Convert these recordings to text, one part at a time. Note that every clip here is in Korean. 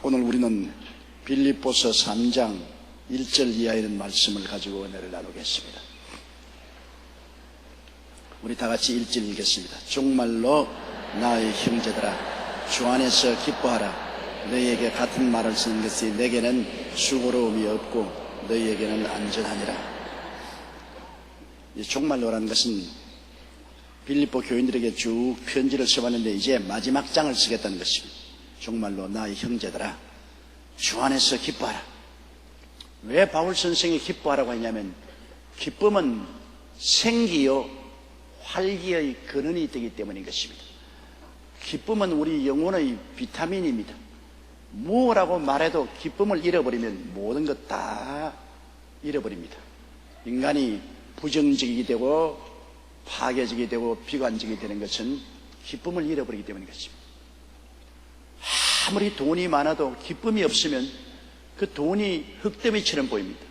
오늘 우리는 빌립보서 3장 1절 이하에 있는 말씀을 가지고 은혜를 나누겠습니다. 우리 다 같이 1절 읽겠습니다. 정말로 나의 형제들아, 주 안에서 기뻐하라. 너희에게 같은 말을 쓰는 것이 내게는 수고로움이 없고 너희에게는 안전하니라. 이 정말로라는 것은 빌립보 교인들에게 쭉 편지를 써봤는데 이제 마지막 장을 쓰겠다는 것입니다. 정말로 나의 형제들아, 주 안에서 기뻐하라. 왜 바울 선생이 기뻐하라고 했냐면, 기쁨은 생기요 활기의 근원이 되기 때문인 것입니다. 기쁨은 우리 영혼의 비타민입니다. 뭐라고 말해도 기쁨을 잃어버리면 모든 것 다 잃어버립니다. 인간이 부정적이게 되고 파괴적이 되고 비관적이 되는 것은 기쁨을 잃어버리기 때문인 것입니다. 아무리 돈이 많아도 기쁨이 없으면 그 돈이 흙더미처럼 보입니다.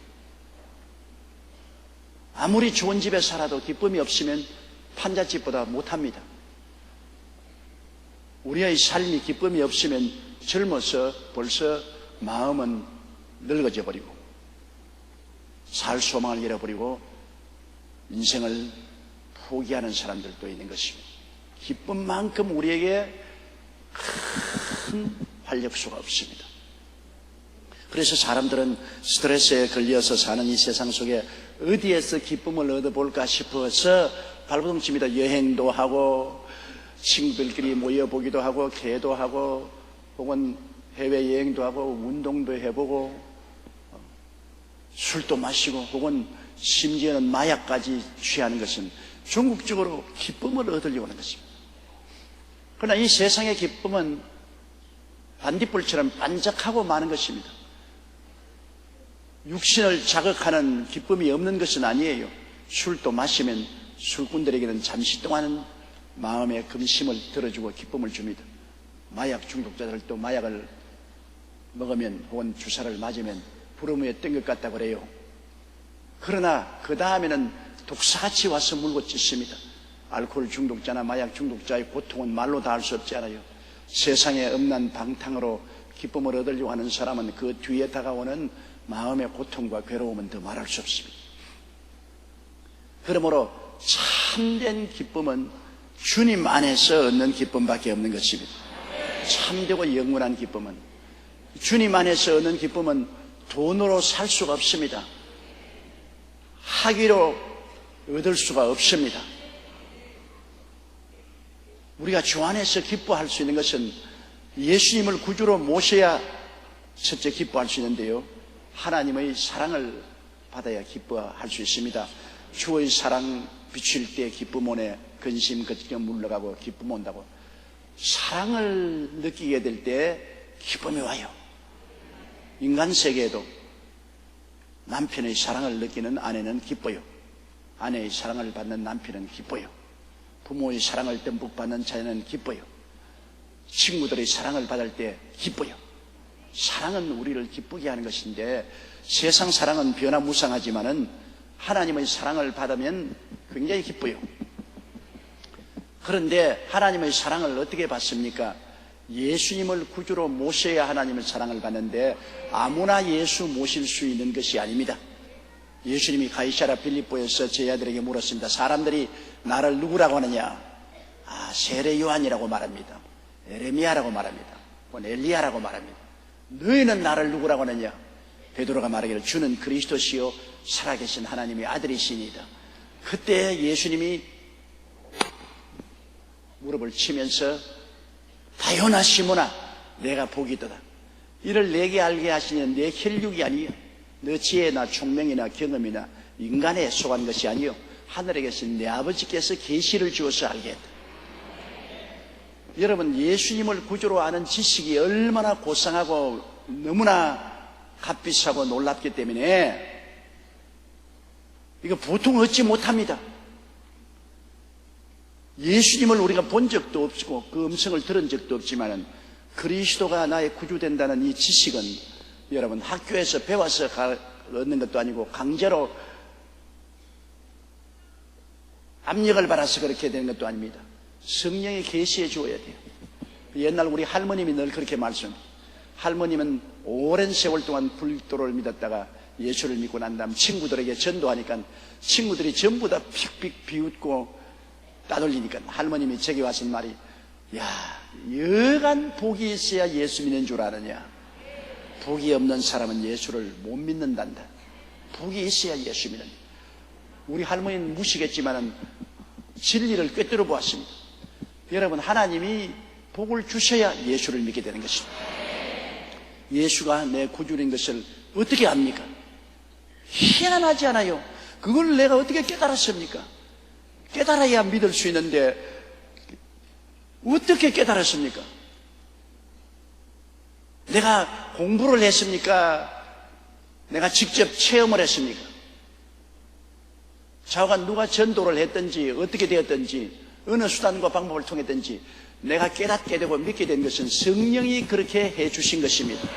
아무리 좋은 집에 살아도 기쁨이 없으면 판잣집보다 못합니다. 우리의 삶이 기쁨이 없으면 젊어서 벌써 마음은 늙어져 버리고 살 소망을 잃어버리고 인생을 포기하는 사람들도 있는 것입니다. 기쁨만큼 우리에게 큰 활력소가 없습니다. 그래서 사람들은 스트레스에 걸려서 사는 이 세상 속에 어디에서 기쁨을 얻어볼까 싶어서 발버둥칩니다. 여행도 하고 친구들끼리 모여보기도 하고 개도 하고 혹은 해외여행도 하고 운동도 해보고 술도 마시고 혹은 심지어는 마약까지 취하는 것은 전국적으로 기쁨을 얻으려고 하는 것입니다. 그러나 이 세상의 기쁨은 반딧불처럼 반짝하고 마는 것입니다. 육신을 자극하는 기쁨이 없는 것은 아니에요. 술도 마시면 술꾼들에게는 잠시 동안은 마음의 근심을 들어주고 기쁨을 줍니다. 마약 중독자들도 마약을 먹으면 혹은 주사를 맞으면 부르무에 뜬 것 같다고 그래요. 그러나 그 다음에는 독사같이 와서 물고 찢습니다. 알코올 중독자나 마약 중독자의 고통은 말로 다 할 수 없지 않아요. 세상의 음란 방탕으로 기쁨을 얻으려고 하는 사람은 그 뒤에 다가오는 마음의 고통과 괴로움은 더 말할 수 없습니다. 그러므로 참된 기쁨은 주님 안에서 얻는 기쁨밖에 없는 것입니다. 참되고 영원한 기쁨은, 주님 안에서 얻는 기쁨은 돈으로 살 수가 없습니다. 학위로 얻을 수가 없습니다. 우리가 주 안에서 기뻐할 수 있는 것은 예수님을 구주로 모셔야 첫째 기뻐할 수 있는데요, 하나님의 사랑을 받아야 기뻐할 수 있습니다. 주의 사랑 비칠 때 기쁨 오네, 근심 그치게 물러가고 기쁨 온다고. 사랑을 느끼게 될 때 기쁨이 와요. 인간 세계에도 남편의 사랑을 느끼는 아내는 기뻐요. 아내의 사랑을 받는 남편은 기뻐요. 부모의 사랑을 듬뿍 받는 자녀는 기뻐요. 친구들의 사랑을 받을 때 기뻐요. 사랑은 우리를 기쁘게 하는 것인데, 세상 사랑은 변화무쌍하지만은 하나님의 사랑을 받으면 굉장히 기뻐요. 그런데 하나님의 사랑을 어떻게 받습니까? 예수님을 구주로 모셔야 하나님의 사랑을 받는데 아무나 예수 모실 수 있는 것이 아닙니다. 예수님이 가이사랴 빌립보에서 제자들에게 물었습니다. 사람들이 나를 누구라고 하느냐? 세례 요한이라고 말합니다. 에레미야라고 말합니다. 엘리야라고 말합니다. 너희는 나를 누구라고 하느냐? 베드로가 말하기를 주는 그리스도시요 살아계신 하나님의 아들이시니이다. 그때 예수님이 무릎을 치면서 다요나 시몬아, 내가 복이 있도다. 이를 내게 알게 하시는 내 혈육이 아니요, 너 지혜나 총명이나 경험이나 인간에 속한 것이 아니요, 하늘에 계신 내 아버지께서 계시를 주어서 알게 했다. 여러분, 예수님을 구주로 아는 지식이 얼마나 고상하고 너무나 값비싸고 놀랍기 때문에 이거 보통 얻지 못합니다. 예수님을 우리가 본 적도 없고 그 음성을 들은 적도 없지만 그리스도가 나의 구주된다는 이 지식은 여러분 학교에서 배워서 얻는 것도 아니고 강제로 압력을 받아서 그렇게 되는 것도 아닙니다. 성령의 계시해 주어야 돼요. 옛날 우리 할머님이 늘 그렇게 말씀합니다. 할머님은 오랜 세월 동안 불교를 믿었다가 예수를 믿고 난 다음 친구들에게 전도하니까 친구들이 전부 다 픽픽 비웃고 따돌리니까 할머님이 제게 하신 말이, 야, 여간 복이 있어야 예수 믿는 줄 아느냐. 복이 없는 사람은 예수를 못 믿는단다. 복이 있어야 예수 믿는. 우리 할머니는 무시겠지만은 진리를 꿰뚫어 보았습니다. 여러분, 하나님이 복을 주셔야 예수를 믿게 되는 것입니다. 예수가 내 구주인 것을 어떻게 압니까? 희한하지 않아요? 그걸 내가 어떻게 깨달았습니까? 깨달아야 믿을 수 있는데 어떻게 깨달았습니까? 내가 공부를 했습니까? 내가 직접 체험을 했습니까? 좌우간 누가 전도를 했든지 어떻게 되었든지 어느 수단과 방법을 통했든지 내가 깨닫게 되고 믿게 된 것은 성령이 그렇게 해주신 것입니다.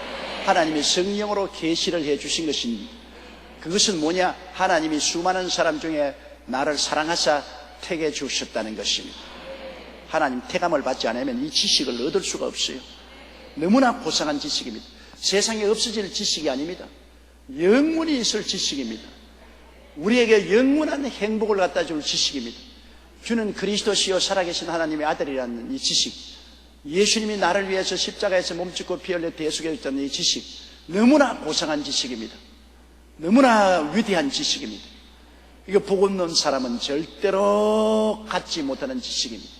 하나님이 성령으로 계시를 해주신 것입니다. 그것은 뭐냐? 하나님이 수많은 사람 중에 나를 사랑하사 택해 주셨다는 것입니다. 하나님 택함을 받지 않으면 이 지식을 얻을 수가 없어요. 너무나 고상한 지식입니다. 세상에 없어질 지식이 아닙니다. 영원히 있을 지식입니다. 우리에게 영원한 행복을 갖다 줄 지식입니다. 주는 그리스도시요 살아계신 하나님의 아들이라는 이 지식, 예수님이 나를 위해서 십자가에서 몸짓고 피 흘려 대속해 줬다는 이 지식, 너무나 고상한 지식입니다. 너무나 위대한 지식입니다. 이거 복 없는 사람은 절대로 갖지 못하는 지식입니다.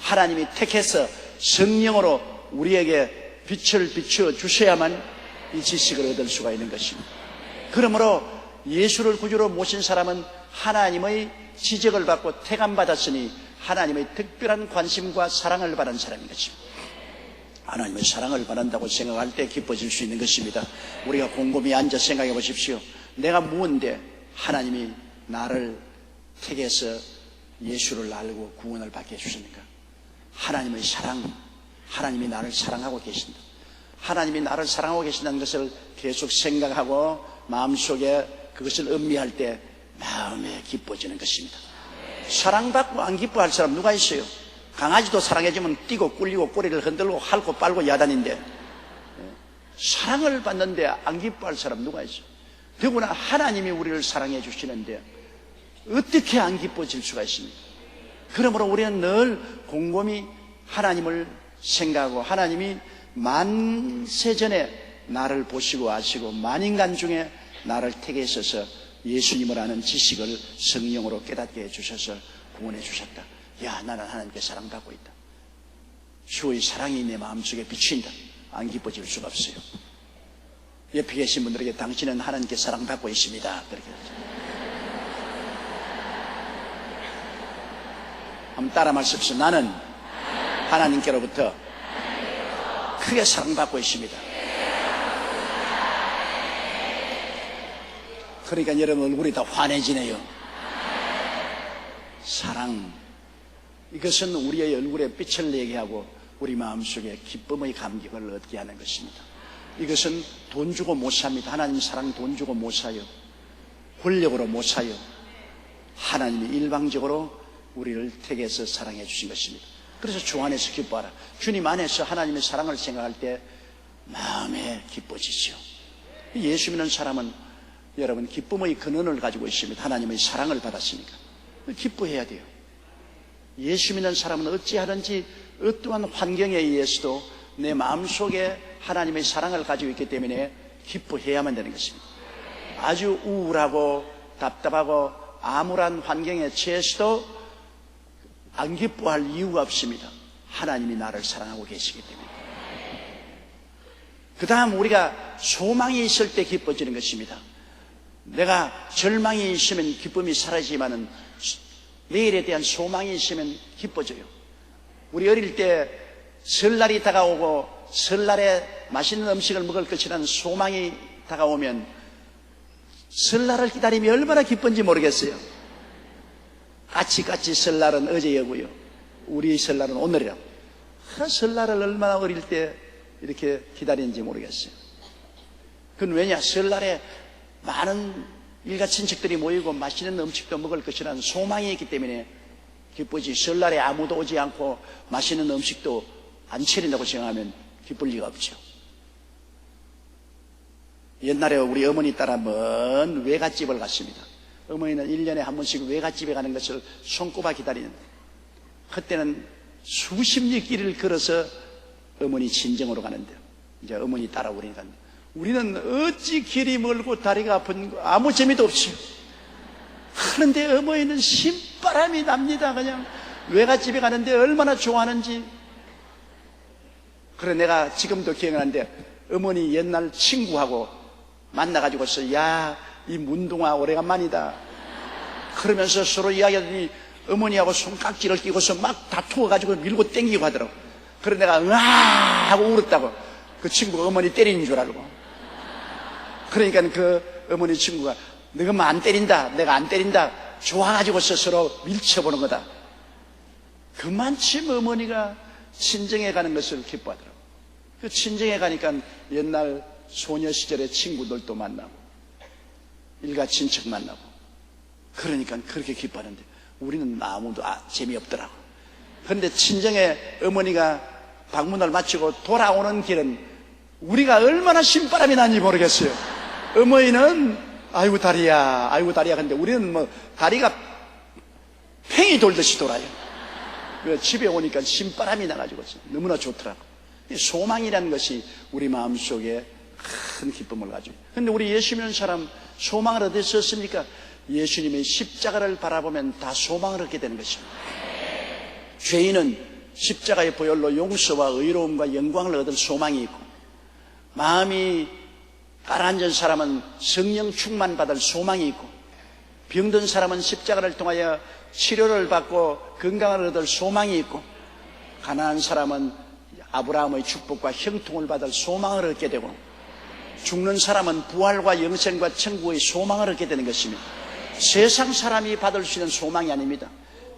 하나님이 택해서 성령으로 우리에게 빛을 비추어 주셔야만 이 지식을 얻을 수가 있는 것입니다. 그러므로 예수를 구주로 모신 사람은 하나님의 지적을 받고 택함받았으니 하나님의 특별한 관심과 사랑을 받은 사람인 것입니다. 하나님의 사랑을 받는다고 생각할 때 기뻐질 수 있는 것입니다. 우리가 곰곰이 앉아 생각해 보십시오. 내가 무언데 하나님이 나를 택해서 예수를 알고 구원을 받게 해주십니까? 하나님의 사랑, 하나님이 나를 사랑하고 계신다. 하나님이 나를 사랑하고 계신다는 것을 계속 생각하고 마음속에 그것을 음미할 때 마음에 기뻐지는 것입니다. 사랑받고 안 기뻐할 사람 누가 있어요? 강아지도 사랑해주면 뛰고 꿀리고 꼬리를 흔들고 핥고 빨고 야단인데 사랑을 받는데 안 기뻐할 사람 누가 있어요? 더구나 하나님이 우리를 사랑해 주시는데 어떻게 안 기뻐질 수가 있습니까? 그러므로 우리는 늘 곰곰이 하나님을 생각하고 하나님이 만세전에 나를 보시고 아시고 만인간 중에 나를 택하셔서 예수님을 아는 지식을 성령으로 깨닫게 해주셔서 구원해 주셨다. 야, 나는 하나님께 사랑받고 있다. 주의 사랑이 내 마음속에 비친다. 안 기뻐질 수가 없어요. 옆에 계신 분들에게 당신은 하나님께 사랑받고 있습니다. 그렇게 한번 따라 말씀하십시오. 나는 하나님께로부터 크게 사랑받고 있습니다. 그러니까 여러분 얼굴이 다 환해지네요. 사랑, 이것은 우리의 얼굴에 빛을 내게 하고 우리 마음속에 기쁨의 감격을 얻게 하는 것입니다. 이것은 돈 주고 못 삽니다. 하나님 사랑 돈 주고 못 사요. 권력으로 못 사요. 하나님이 일방적으로 우리를 택해서 사랑해 주신 것입니다. 그래서 주 안에서 기뻐하라. 주님 안에서 하나님의 사랑을 생각할 때 마음에 기뻐지죠. 예수 믿는 사람은 여러분 기쁨의 근원을 가지고 있습니다. 하나님의 사랑을 받았으니까 기뻐해야 돼요. 예수 믿는 사람은 어찌하든지 어떠한 환경에 의해서도 내 마음속에 하나님의 사랑을 가지고 있기 때문에 기뻐해야만 되는 것입니다. 아주 우울하고 답답하고 암울한 환경에 처해서도 안 기뻐할 이유가 없습니다. 하나님이 나를 사랑하고 계시기 때문에. 그 다음 우리가 소망이 있을 때 기뻐지는 것입니다. 내가 절망이 있으면 기쁨이 사라지지만은 내일에 대한 소망이 있으면 기뻐져요. 우리 어릴 때 설날이 다가오고 설날에 맛있는 음식을 먹을 것이라는 소망이 다가오면 설날을 기다리며 얼마나 기쁜지 모르겠어요. 까치까치 설날은 어제여고요. 우리 설날은 오늘이라고. 설날을 얼마나 어릴 때 이렇게 기다리는지 모르겠어요. 그건 왜냐? 설날에 많은 일가 친척들이 모이고 맛있는 음식도 먹을 것이라는 소망이 있기 때문에 기쁘지. 설날에 아무도 오지 않고 맛있는 음식도 안 차린다고 생각하면 기쁠 리가 없죠. 옛날에 우리 어머니 따라 먼 외갓집을 갔습니다. 어머니는 1년에 한 번씩 외갓집에 가는 것을 손꼽아 기다리는데, 그때는 수십 리 길을 걸어서 어머니 친정으로 가는데, 이제 어머니 따라오니까 우리는 어찌 길이 멀고 다리가 아픈 거 아무 재미도 없지요. 그런데 어머니는 신바람이 납니다. 그냥 외갓집에 가는데 얼마나 좋아하는지. 그래 내가 지금도 기억나는데, 어머니 옛날 친구하고 만나가지고서 야, 이 문동아 오래간만이다 그러면서 서로 이야기하더니 어머니하고 손깍지를 끼고서 막 다투어가지고 밀고 땡기고 하더라고. 그래 내가 으아 하고 울었다고. 그 친구가 어머니 때리는 줄 알고. 그러니까 그 어머니 친구가 너가 뭐 안 때린다, 내가 안 때린다, 좋아가지고서 서로 밀쳐보는 거다. 그만큼 어머니가 친정에 가는 것을 기뻐하더라고. 그 친정에 가니까 옛날 소녀 시절의 친구들도 만나고 일가 친척 만나고, 그러니까 그렇게 기뻐하는데 우리는 아무도 재미없더라고. 그런데 친정에 어머니가 방문을 마치고 돌아오는 길은 우리가 얼마나 신바람이 나는지 모르겠어요. 어머니는 아이고 다리야, 아이고 다리야. 근데 우리는 뭐 다리가 팽이 돌듯이 돌아요. 집에 오니까 신바람이 나가지고 너무나 좋더라고. 소망이라는 것이 우리 마음속에 큰 기쁨을 가지고. 그런데 우리 예수 믿는 사람 소망을 어디서 얻습니까? 예수님의 십자가를 바라보면 다 소망을 얻게 되는 것입니다. 죄인은 십자가의 보혈로 용서와 의로움과 영광을 얻을 소망이 있고, 마음이 가라앉은 사람은 성령 충만 받을 소망이 있고, 병든 사람은 십자가를 통하여 치료를 받고 건강을 얻을 소망이 있고, 가난한 사람은 아브라함의 축복과 형통을 받을 소망을 얻게 되고, 죽는 사람은 부활과 영생과 천국의 소망을 얻게 되는 것입니다. 세상 사람이 받을 수 있는 소망이 아닙니다.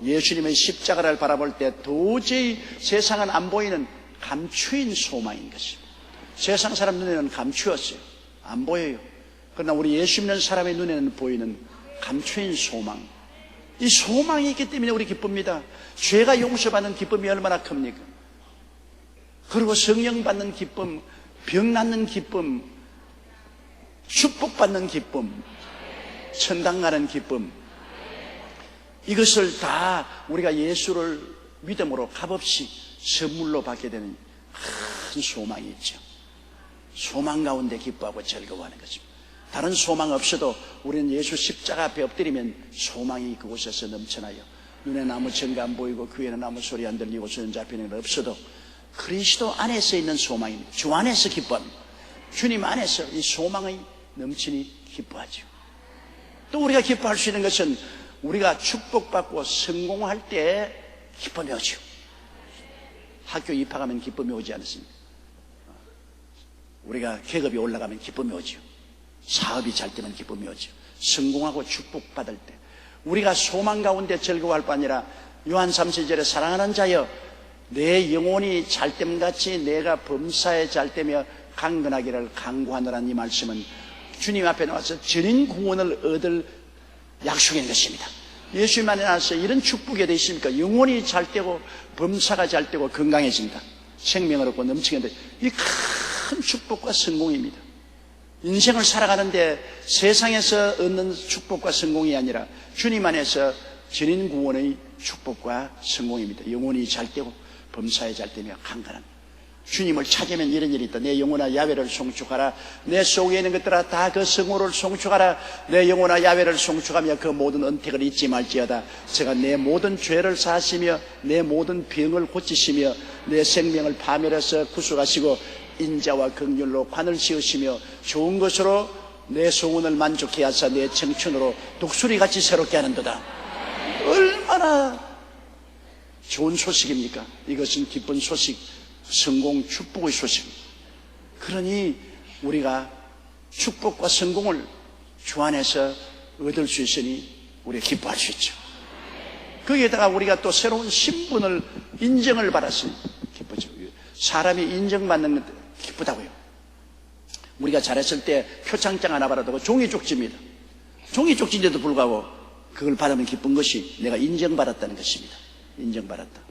예수님의 십자가를 바라볼 때 도저히 세상은 안 보이는 감추인 소망인 것입니다. 세상 사람 눈에는 감추었어요. 안 보여요. 그러나 우리 예수 믿는 사람의 눈에는 보이는 감추인 소망. 이 소망이 있기 때문에 우리 기쁩니다. 죄가 용서받는 기쁨이 얼마나 큽니까? 그리고 성령 받는 기쁨, 병 낫는 기쁨, 축복받는 기쁨, 천당 가는 기쁨, 이것을 다 우리가 예수를 믿음으로 값없이 선물로 받게 되는 큰 소망이 있죠. 소망 가운데 기뻐하고 즐거워하는 것입니다. 다른 소망 없어도 우리는 예수 십자가 앞에 엎드리면 소망이 그곳에서 넘쳐나요. 눈에는 아무 증거 안 보이고 귀에는 아무 소리 안 들리고 손 잡히는 건 없어도 그리스도 안에서 있는 소망입니다. 주 안에서 기뻐합니다. 주님 안에서 이 소망이 넘치니 기뻐하죠. 또 우리가 기뻐할 수 있는 것은 우리가 축복받고 성공할 때 기쁨이 오죠. 학교 입학하면 기쁨이 오지 않습니까? 우리가 계급이 올라가면 기쁨이 오죠. 사업이 잘 되면 기쁨이 오죠. 성공하고 축복받을 때 우리가 소망 가운데 즐거워할 뿐 아니라 요한 3세절에 사랑하는 자여 내 영혼이 잘됨같이 내가 범사에 잘되며 강건하기를 간구하노라는 이 말씀은 주님 앞에 나와서 전인 구원을 얻을 약속인 것입니다. 예수님 안에 나와서 이런 축복이 어디 있습니까? 영혼이 잘되고 범사가 잘되고 건강해진다. 생명을 얻고 넘치게 된다. 이 큰 축복과 성공입니다. 인생을 살아가는데 세상에서 얻는 축복과 성공이 아니라 주님 안에서 전인 구원의 축복과 성공입니다. 영혼이 잘되고 범사에 잘되며 강건한 주님을 찾으면 이런 일이 있다. 내 영혼아 야훼를 송축하라. 내 속에 있는 것들아 다 그 성호를 송축하라. 내 영혼아 야훼를 송축하며 그 모든 언택을 잊지 말지어다. 제가 내 모든 죄를 사하시며 내 모든 병을 고치시며 내 생명을 파멸해서 구속하시고 인자와 긍휼로 관을 씌우시며 좋은 것으로 내 소원을 만족해 하사 내 청춘으로 독수리같이 새롭게 하는도다. 얼마나 좋은 소식입니까? 이것은 기쁜 소식, 성공, 축복의 소식입니다. 그러니 우리가 축복과 성공을 주 안에서 얻을 수 있으니 우리가 기뻐할 수 있죠. 거기에다가 우리가 또 새로운 신분을 인정을 받았으니 기쁘죠. 사람이 인정받는 것 기쁘다고요. 우리가 잘했을 때 표창장 하나 받았다고 종이 쪽집니다. 종이 쪽지인데도 불구하고 그걸 받으면 기쁜 것이 내가 인정받았다는 것입니다. 인정받았다.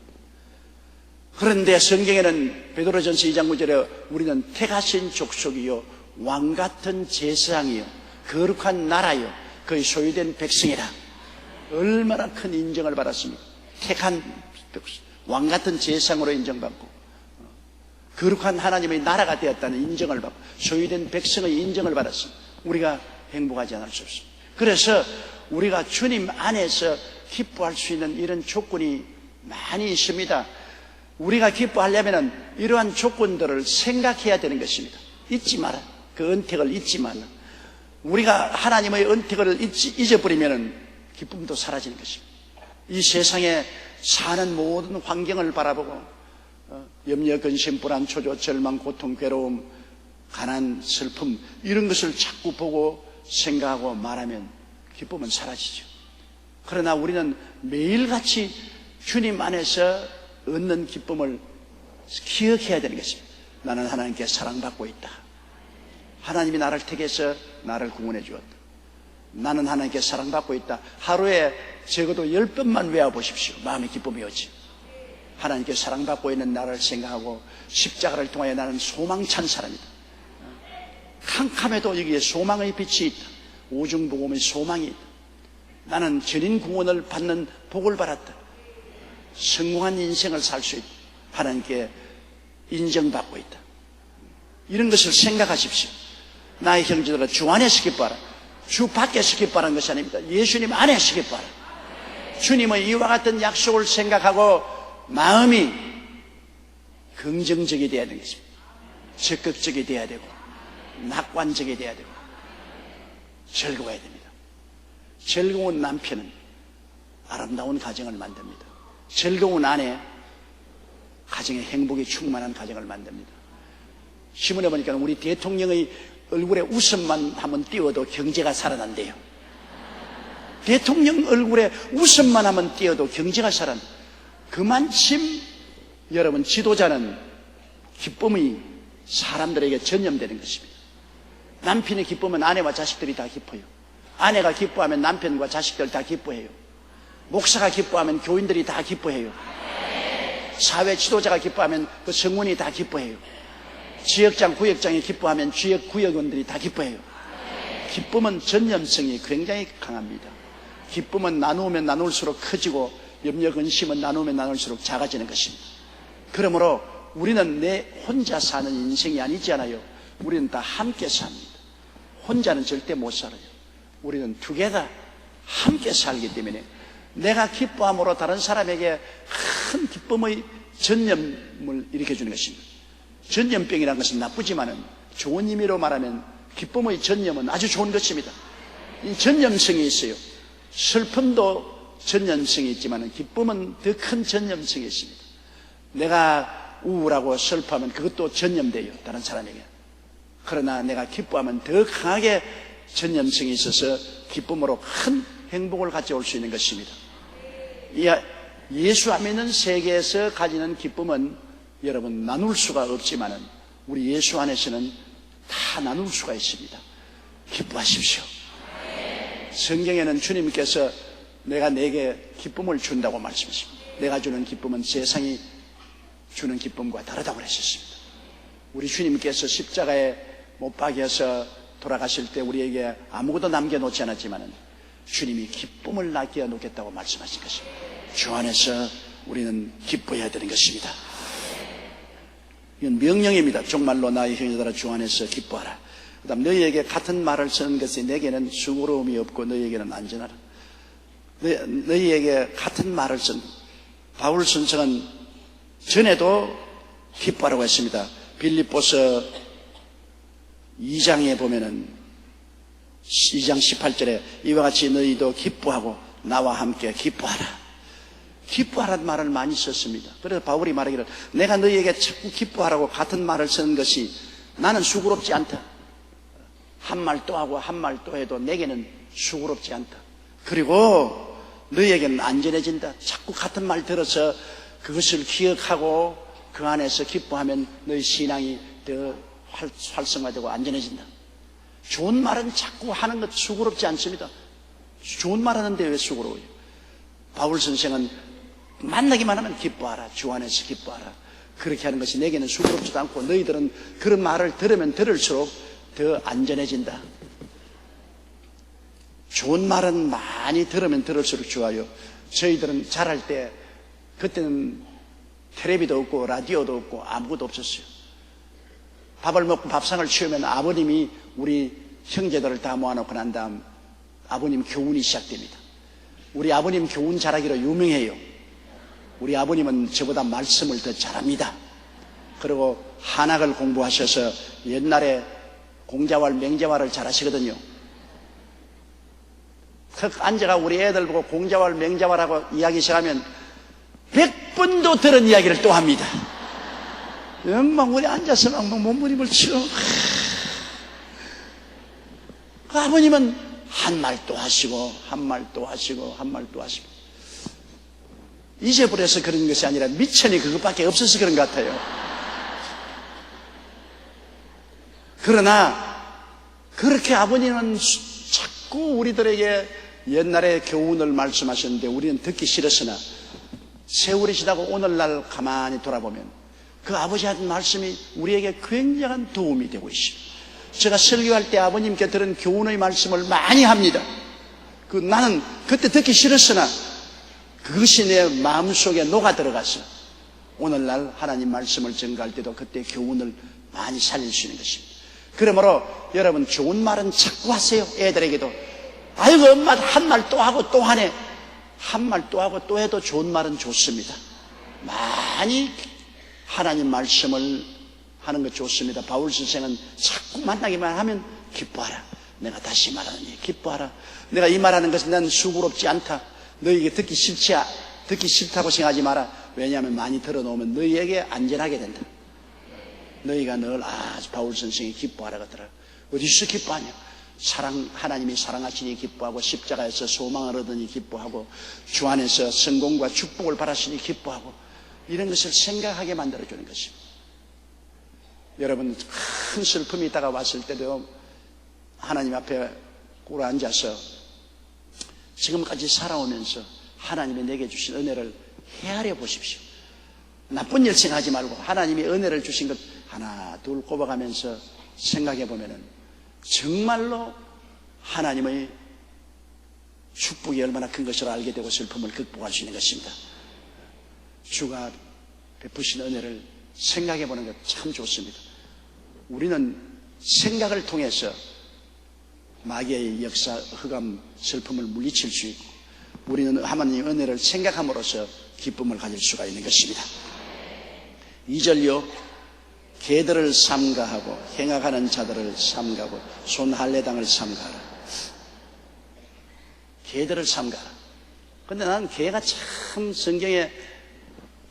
그런데 성경에는 베드로전서 2장 9절에 우리는 택하신 족속이요 왕같은 제사장이요 거룩한 나라요 그의 소유된 백성이라. 얼마나 큰 인정을 받았습니까? 택한 왕같은 제사장으로 인정받고 거룩한 하나님의 나라가 되었다는 인정을 받고 소유된 백성의 인정을 받았습니다. 우리가 행복하지 않을 수 없습니다. 그래서 우리가 주님 안에서 기뻐할 수 있는 이런 조건이 많이 있습니다. 우리가 기뻐하려면 이러한 조건들을 생각해야 되는 것입니다. 잊지 마라. 그 언택을 잊지 마라. 우리가 하나님의 언택을 잊어버리면 기쁨도 사라지는 것입니다. 이 세상에 사는 모든 환경을 바라보고 염려, 근심, 불안, 초조, 절망, 고통, 괴로움, 가난, 슬픔 이런 것을 자꾸 보고 생각하고 말하면 기쁨은 사라지죠. 그러나 우리는 매일같이 주님 안에서 얻는 기쁨을 기억해야 되는 것입니다. 나는 하나님께 사랑받고 있다. 하나님이 나를 택해서 나를 구원해 주었다. 나는 하나님께 사랑받고 있다. 하루에 적어도 10번만 외워보십시오. 마음의 기쁨이 오지. 하나님께 사랑받고 있는 나를 생각하고 십자가를 통하여 나는 소망찬 사람이다. 캄캄해도 여기에 소망의 빛이 있다. 오중복음의 소망이 있다. 나는 전인 구원을 받는 복을 받았다. 성공한 인생을 살 수 있다. 하나님께 인정받고 있다. 이런 것을 생각하십시오. 나의 형제들아, 주 안에서 기뻐하라. 주 밖에서 기뻐하는 것이 아닙니다. 예수님 안에서 기뻐하라. 주님의 이와 같은 약속을 생각하고 마음이 긍정적이 되어야 되는 것입니다. 적극적이 되어야 되고 낙관적이 되어야 되고 즐거워야 됩니다. 즐거운 남편은 아름다운 가정을 만듭니다. 즐거운 아내, 가정의 행복이 충만한 가정을 만듭니다. 신문에 보니까 우리 대통령의 얼굴에 웃음만 한번 띄워도 경제가 살아난대요. 대통령 얼굴에 웃음만 한번 띄워도 경제가 살아난다. 그만큼 여러분 지도자는 기쁨이 사람들에게 전염되는 것입니다. 남편이 기쁘면 아내와 자식들이 다 기뻐요. 아내가 기뻐하면 남편과 자식들 다 기뻐해요. 목사가 기뻐하면 교인들이 다 기뻐해요. 사회 지도자가 기뻐하면 그 성원이 다 기뻐해요. 지역장, 구역장이 기뻐하면 지역 구역원들이 다 기뻐해요. 기쁨은 전염성이 굉장히 강합니다. 기쁨은 나누면 나눌수록 커지고 염려, 근심은 나누면 나눌수록 작아지는 것입니다. 그러므로 우리는 내 혼자 사는 인생이 아니잖아요. 우리는 다 함께 삽니다. 혼자는 절대 못 살아요. 우리는 together 함께 살기 때문에 내가 기뻐함으로 다른 사람에게 큰 기쁨의 전염을 일으켜주는 것입니다. 전염병이라는 것은 나쁘지만은 좋은 의미로 말하면 기쁨의 전염은 아주 좋은 것입니다. 이 전염성이 있어요. 슬픔도 전염성이 있지만 기쁨은 더 큰 전염성이 있습니다. 내가 우울하고 슬퍼하면 그것도 전염돼요. 다른 사람에게. 그러나 내가 기뻐하면 더 강하게 전염성이 있어서 기쁨으로 큰 행복을 가져올 수 있는 것입니다. 예수 안 믿는 세계에서 가지는 기쁨은 여러분 나눌 수가 없지만은 우리 예수 안에서는 다 나눌 수가 있습니다. 기뻐하십시오. 성경에는 주님께서 내가 내게 기쁨을 준다고 말씀하십니다. 내가 주는 기쁨은 세상이 주는 기쁨과 다르다고 하셨습니다. 우리 주님께서 십자가에 못 박여서 돌아가실 때 우리에게 아무것도 남겨놓지 않았지만 주님이 기쁨을 남겨놓겠다고 말씀하신 것입니다. 주 안에서 우리는 기뻐해야 되는 것입니다. 이건 명령입니다. 정말로 나의 형제들아 주 안에서 기뻐하라. 그 다음 너희에게 같은 말을 쓰는 것이 내게는 수고로움이 없고 너희에게는 안전하라. 너희에게 같은 말을 쓴 바울 선생은 전에도 기뻐하라고 했습니다. 빌립보서 2장에 보면은 2장 18절에 이와 같이 너희도 기뻐하고 나와 함께 기뻐하라. 기뻐하라는 말을 많이 썼습니다. 그래서 바울이 말하기를 내가 너희에게 자꾸 기뻐하라고 같은 말을 쓰는 것이 나는 수고롭지 않다. 한 말 또 하고 한 말 또 해도 내게는 수고롭지 않다. 그리고 너희에게는 안전해진다. 자꾸 같은 말 들어서 그것을 기억하고 그 안에서 기뻐하면 너희 신앙이 더 활성화되고 안전해진다. 좋은 말은 자꾸 하는 것 수고롭지 않습니다. 좋은 말 하는데 왜 수고로워요? 바울 선생은 만나기만 하면 기뻐하라. 주 안에서 기뻐하라. 그렇게 하는 것이 내게는 수고롭지도 않고 너희들은 그런 말을 들으면 들을수록 더 안전해진다. 좋은 말은 많이 들으면 들을수록 좋아요. 저희들은 자랄 때 그때는 텔레비도 없고 라디오도 없고 아무것도 없었어요. 밥을 먹고 밥상을 치우면 아버님이 우리 형제들을 다 모아놓고 난 다음 아버님 교훈이 시작됩니다. 우리 아버님 교훈 잘하기로 유명해요. 우리 아버님은 저보다 말씀을 더 잘합니다. 그리고 한학을 공부하셔서 옛날에 공자왈 맹자왈을 잘하시거든요. 턱 앉아가 우리 애들 보고 공자왈 맹자왈하고 이야기 시작하면 100번도 들은 이야기를 또 합니다. 막 우리 앉아서 막 몸부림을 치고 아버님은 한 말 또 하시고 한 말 또 하시고 한 말 또 하시고 잊어버려서 그런 것이 아니라 미천이 그것밖에 없어서 그런 것 같아요. 그러나 그렇게 아버님은 자꾸 우리들에게 옛날에 교훈을 말씀하셨는데 우리는 듣기 싫었으나 세월이 지나고 오늘날 가만히 돌아보면 그 아버지 하신 말씀이 우리에게 굉장한 도움이 되고 있습니다. 제가 설교할 때 아버님께 들은 교훈의 말씀을 많이 합니다. 나는 그때 듣기 싫었으나 그것이 내 마음속에 녹아 들어가서 오늘날 하나님 말씀을 전가할 때도 그때 교훈을 많이 살릴 수 있는 것입니다. 그러므로 여러분 좋은 말은 자꾸 하세요. 애들에게도 아이고 엄마 한 말 또 하고 또 하네. 한 말 또 하고 또 해도 좋은 말은 좋습니다. 많이 하나님 말씀을 하는 것 좋습니다. 바울 선생은 자꾸 만나기만 하면 기뻐하라. 내가 다시 말하느니 기뻐하라. 내가 이 말하는 것은 난 수고롭지 않다. 너희에게 듣기 싫다고 생각하지 마라. 왜냐하면 많이 들어놓으면 너희에게 안전하게 된다. 너희가 늘 바울 선생이 기뻐하라 그러더라. 어디서 기뻐하냐? 하나님이 사랑하시니 기뻐하고 십자가에서 소망을 얻으니 기뻐하고 주 안에서 성공과 축복을 받았으니 기뻐하고 이런 것을 생각하게 만들어주는 것입니다. 여러분 큰 슬픔이 다가왔을 때도 하나님 앞에 꿇어 앉아서 지금까지 살아오면서 하나님이 내게 주신 은혜를 헤아려 보십시오. 나쁜 일 생각하지 말고 하나님이 은혜를 주신 것 하나 둘 꼽아가면서 생각해 보면은 정말로 하나님의 축복이 얼마나 큰 것을 알게 되고 슬픔을 극복할 수 있는 것입니다. 주가 베푸신 은혜를 생각해 보는 것 참 좋습니다. 우리는 생각을 통해서 마귀의 역사, 흑암, 슬픔을 물리칠 수 있고 우리는 하나님의 은혜를 생각함으로써 기쁨을 가질 수가 있는 것입니다. 2절요. 개들을 삼가하고 행악하는 자들을 삼가하고 손할례당을 삼가하라. 개들을 삼가하라. 근데 나는 개가 참 성경에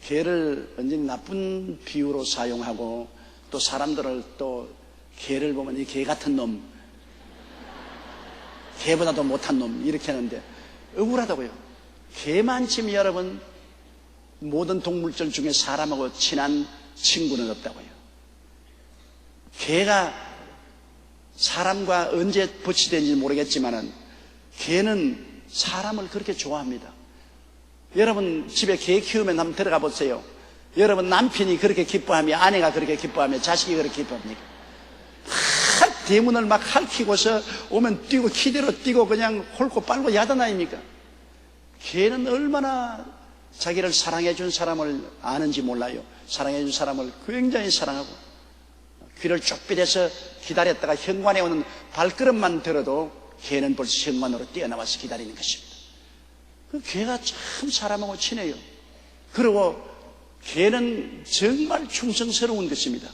개를 언제나 나쁜 비유로 사용하고 또 사람들을 또 개를 보면 이 개 같은 놈, 개보다도 못한 놈 이렇게 하는데 억울하다고요. 개만큼 여러분 모든 동물들 중에 사람하고 친한 친구는 없다고요. 개가 사람과 언제 붙이된지 모르겠지만은 개는 사람을 그렇게 좋아합니다. 여러분 집에 개 키우면 한번 들어가 보세요. 여러분 남편이 그렇게 기뻐하며 아내가 그렇게 기뻐하며 자식이 그렇게 기뻐합니까? 대문을 막 핥히고서 오면 뛰고 기대로 뛰고 그냥 홀고 빨고 야단 아닙니까? 개는 얼마나 자기를 사랑해준 사람을 아는지 몰라요. 사랑해준 사람을 굉장히 사랑하고 귀를 쭉 삐대서 기다렸다가 현관에 오는 발걸음만 들어도 개는 벌써 현관으로 뛰어나와서 기다리는 것입니다. 그 개가 참 사람하고 친해요. 그리고 개는 정말 충성스러운 것입니다.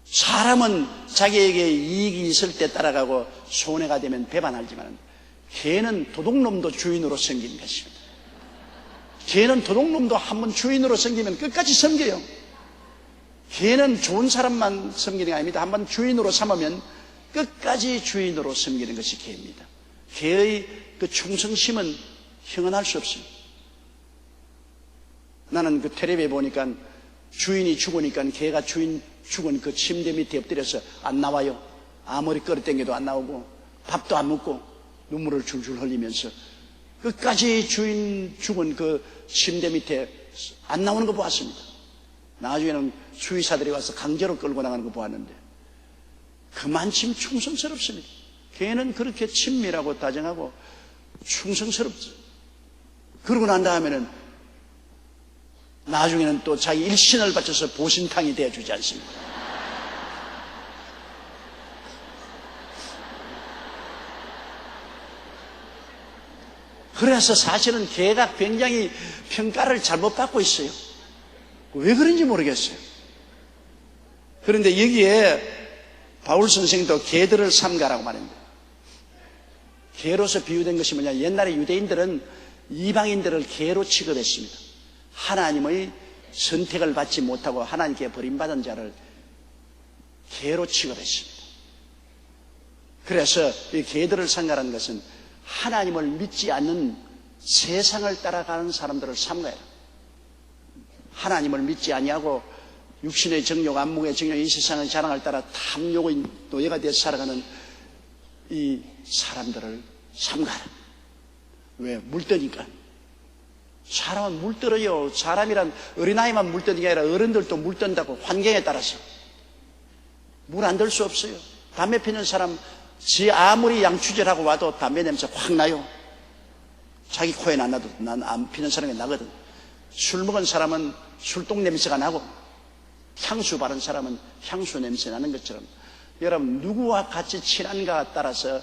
사람은 자기에게 이익이 있을 때 따라가고 손해가 되면 배반하지만 개는 도둑놈도 주인으로 섬기는 것입니다. 개는 도둑놈도 한번 주인으로 섬기면 끝까지 섬겨요. 개는 좋은 사람만 섬기는 게 아닙니다. 한번 주인으로 삼으면 끝까지 주인으로 섬기는 것이 개입니다. 개의 그 충성심은 형언할 수 없어요. 나는 그 텔레비에 보니까 주인이 죽으니까 개가 주인 죽은 그 침대 밑에 엎드려서 안 나와요. 아무리 끌어당겨도 안 나오고 밥도 안 먹고 눈물을 줄줄 흘리면서 끝까지 주인 죽은 그 침대 밑에 안 나오는 거 보았습니다. 나중에는 수의사들이 와서 강제로 끌고 나가는 거 보았는데 그만큼 충성스럽습니다. 걔는 그렇게 친밀하고 다정하고 충성스럽죠. 그러고 난 다음에는 나중에는 또 자기 일신을 바쳐서 보신탕이 되어주지 않습니까? 그래서 사실은 개가 굉장히 평가를 잘못 받고 있어요. 왜 그런지 모르겠어요. 그런데 여기에 바울 선생도 개들을 삼가라고 말합니다. 개로서 비유된 것이 뭐냐, 옛날에 유대인들은 이방인들을 개로 취급했습니다. 하나님의 선택을 받지 못하고 하나님께 버림받은 자를 개로 취급했습니다. 그래서 이 개들을 삼가라는 것은 하나님을 믿지 않는 세상을 따라가는 사람들을 삼가해라. 하나님을 믿지 아니하고 육신의 정욕, 안목의 정욕, 이 세상의 자랑을 따라 탐욕의 노예가 되어 살아가는 이 사람들을 삼가라. 왜? 물떠니까. 사람은 물들어요. 사람이란 어린아이만 물떠는 게 아니라 어른들도 물뜬다고, 환경에 따라서. 물 안 들 수 없어요. 담배 피는 사람, 지 아무리 양추질하고 와도 담배 냄새 확 나요. 자기 코에는 안 나도 난 안 피는 사람이 나거든. 술 먹은 사람은 술똥 냄새가 나고, 향수 바른 사람은 향수 냄새 나는 것처럼, 여러분 누구와 같이 친한가에 따라서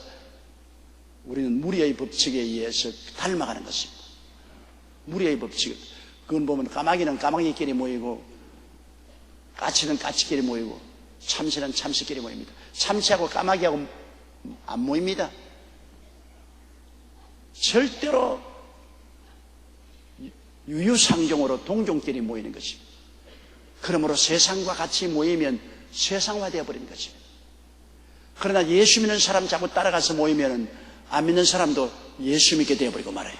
우리는 무리의 법칙에 의해서 닮아가는 것입니다. 무리의 법칙. 그건 보면 까마귀는 까마귀끼리 모이고, 까치는 까치끼리 모이고, 참새는 참새끼리 모입니다. 참새하고 까마귀하고 안 모입니다. 절대로 유유상종으로 동종끼리 모이는 것입니다. 그러므로 세상과 같이 모이면 세상화되어 버린 것입니다. 그러나 예수 믿는 사람 자꾸 따라가서 모이면 안 믿는 사람도 예수 믿게 되어버리고 말아요.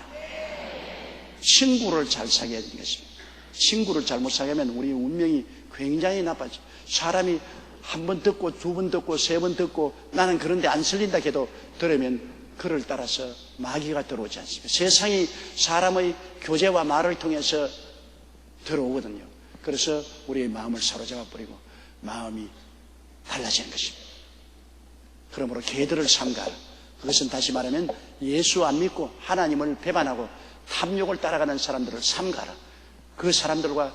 친구를 잘 사귀어야 되는 것입니다. 친구를 잘못 사귀면 우리 운명이 굉장히 나빠져. 사람이 한 번 듣고 두 번 듣고 세 번 듣고 나는 그런데 안 설린다 해도 들으면 그를 따라서 마귀가 들어오지 않습니까? 세상이 사람의 교제와 말을 통해서 들어오거든요. 그래서 우리의 마음을 사로잡아 버리고 마음이 달라지는 것입니다. 그러므로 개들을 삼가라. 그것은 다시 말하면 예수 안 믿고 하나님을 배반하고 탐욕을 따라가는 사람들을 삼가라. 그 사람들과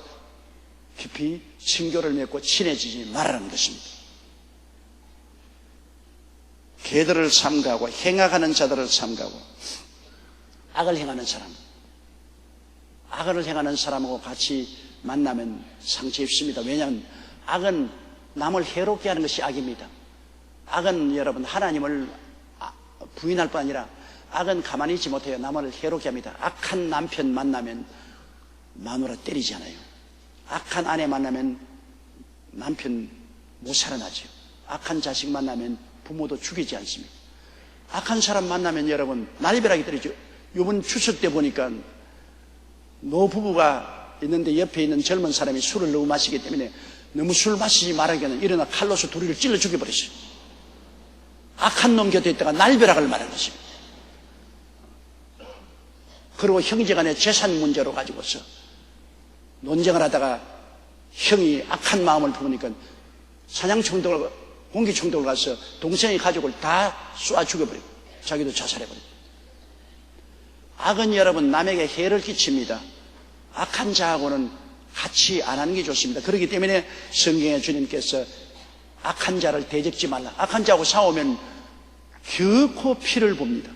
깊이 친교를 맺고 친해지지 말라는 것입니다. 개들을 삼가고 행악하는 자들을 삼가고, 악을 행하는 사람, 악을 행하는 사람하고 같이 만나면 상처 입습니다. 왜냐하면 악은 남을 해롭게 하는 것이 악입니다. 악은 여러분 하나님을 부인할 뿐 아니라 악은 가만히 있지 못해요. 남을 해롭게 합니다. 악한 남편 만나면 마누라 때리지 않아요. 악한 아내 만나면 남편 못 살아나죠. 악한 자식 만나면 부모도 죽이지 않습니다. 악한 사람 만나면 여러분 날벼락이 떨어지죠. 이번 추석 때 보니까 노부부가 있는데 옆에 있는 젊은 사람이 술을 너무 마시기 때문에 너무 술 마시지 말라기에는 일어나 칼로서 둘이를 찔러 죽여버렸어요. 악한 놈 곁에 있다가 날벼락을 맞은 것입니다. 그리고 형제간의 재산 문제로 가지고서 논쟁을 하다가 형이 악한 마음을 품으니까 사냥총독을, 공기총독을 가서 동생의 가족을 다 쏘아 죽여버리고 자기도 자살해버립니다. 악은 여러분 남에게 해를 끼칩니다. 악한 자하고는 같이 안 하는 게 좋습니다. 그렇기 때문에 성경에 주님께서 악한 자를 대적지 말라. 악한 자하고 싸우면 결코 피를 봅니다.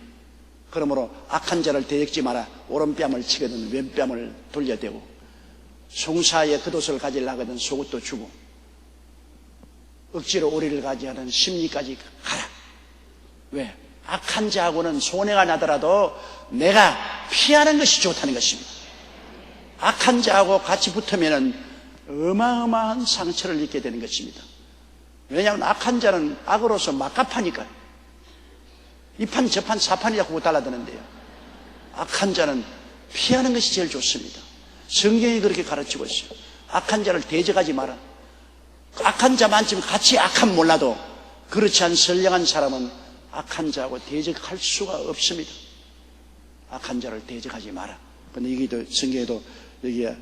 그러므로 악한 자를 대적지 마라. 오른뺨을 치거든 왼뺨을 돌려대고, 송사에 겉옷을 가지려 하거든 속옷도 주고, 억지로 오리를 가지하는 심리까지 가라. 왜? 악한 자하고는 손해가 나더라도 내가 피하는 것이 좋다는 것입니다. 악한 자하고 같이 붙으면 어마어마한 상처를 입게 되는 것입니다. 왜냐하면 악한 자는 악으로서 막갑하니까. 이 판 저 판 사판이 자꾸 달라드는데요. 악한 자는 피하는 것이 제일 좋습니다. 성경이 그렇게 가르치고 있어요. 악한 자를 대적하지 마라. 악한 자만큼 같이 악함 몰라도 그렇지 않은 선량한 사람은 악한 자하고 대적할 수가 없습니다. 악한 자를 대적하지 마라. 근데 여기도 성경에도 여기에